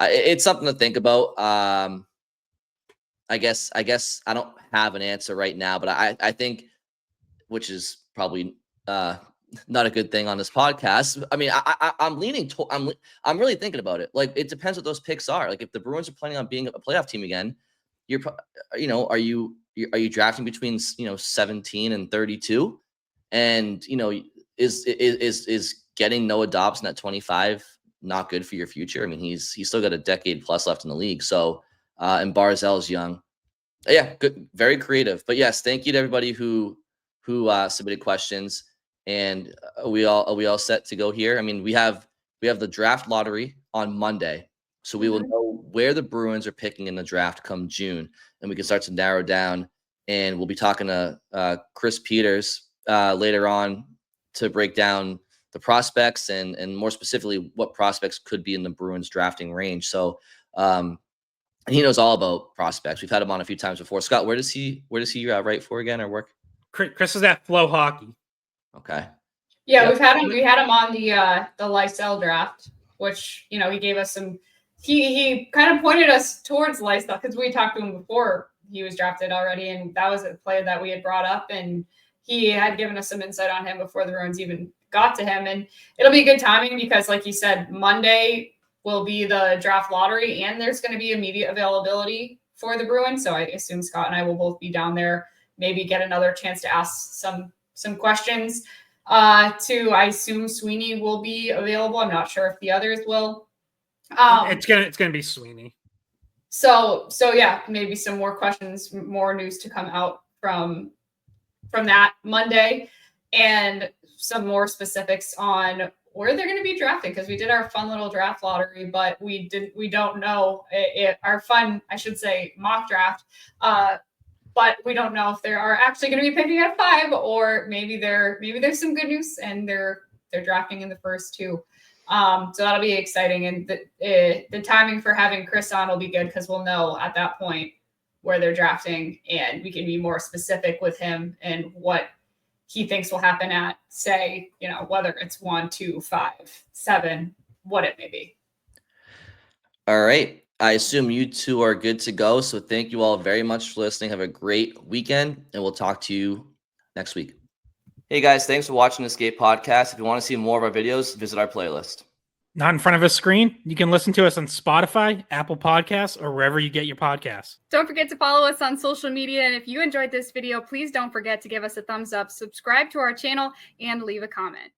it's something to think about. I guess I don't have an answer right now, but I think, which is probably not a good thing on this podcast. I mean, I'm leaning to, I'm really thinking about it. Like, it depends what those picks are. Like, if the Bruins are planning on being a playoff team again, are you drafting between 17 and 32? And is getting Noah Dobson at 25 not good for your future? I mean, he's still got a decade plus left in the league. So, and Barzal's young. Yeah, good, very creative. But yes, thank you to everybody who submitted questions, and we all set to go here. I mean, we have the draft lottery on Monday, so we will know where the Bruins are picking in the draft come June, and we can start to narrow down. And we'll be talking to Chris Peters later on to break down the prospects and more specifically what prospects could be in the Bruins drafting range. So he knows all about prospects. We've had him on a few times before. Scott, where does he write for again or work? Chris is at Flow Hockey. Okay. Yeah, yep. We had him on the Lysell draft, which he gave us some. He kind of pointed us towards Lysell because we talked to him before he was drafted already, and that was a player that we had brought up, and he had given us some insight on him before the Bruins even got to him. And it'll be good timing because, like you said, Monday will be the draft lottery, and there's going to be immediate availability for the Bruins. So I assume Scott and I will both be down there, maybe get another chance to ask some questions. I assume Sweeney will be available. I'm not sure if the others will. It's gonna be Sweeney. So yeah, maybe some more questions, more news to come out from that Monday, and some more specifics on where they're going to be drafted, because we did our fun little draft lottery, but we don't know our fun, I should say, mock draft. But we don't know if they are actually going to be picking at 5, or maybe there's some good news and they're drafting in the first 2. So that'll be exciting, and the timing for having Chris on will be good because we'll know at that point where they're drafting, and we can be more specific with him and what he thinks will happen at, say, whether it's 1, 2, 5, 7, what it may be. All right. I assume you two are good to go. So thank you all very much for listening. Have a great weekend, and we'll talk to you next week. Hey guys, thanks for watching the Skate Podcast. If you want to see more of our videos, visit our playlist. Not in front of a screen? You can listen to us on Spotify, Apple Podcasts, or wherever you get your podcasts. Don't forget to follow us on social media. And if you enjoyed this video, please don't forget to give us a thumbs up, subscribe to our channel, and leave a comment.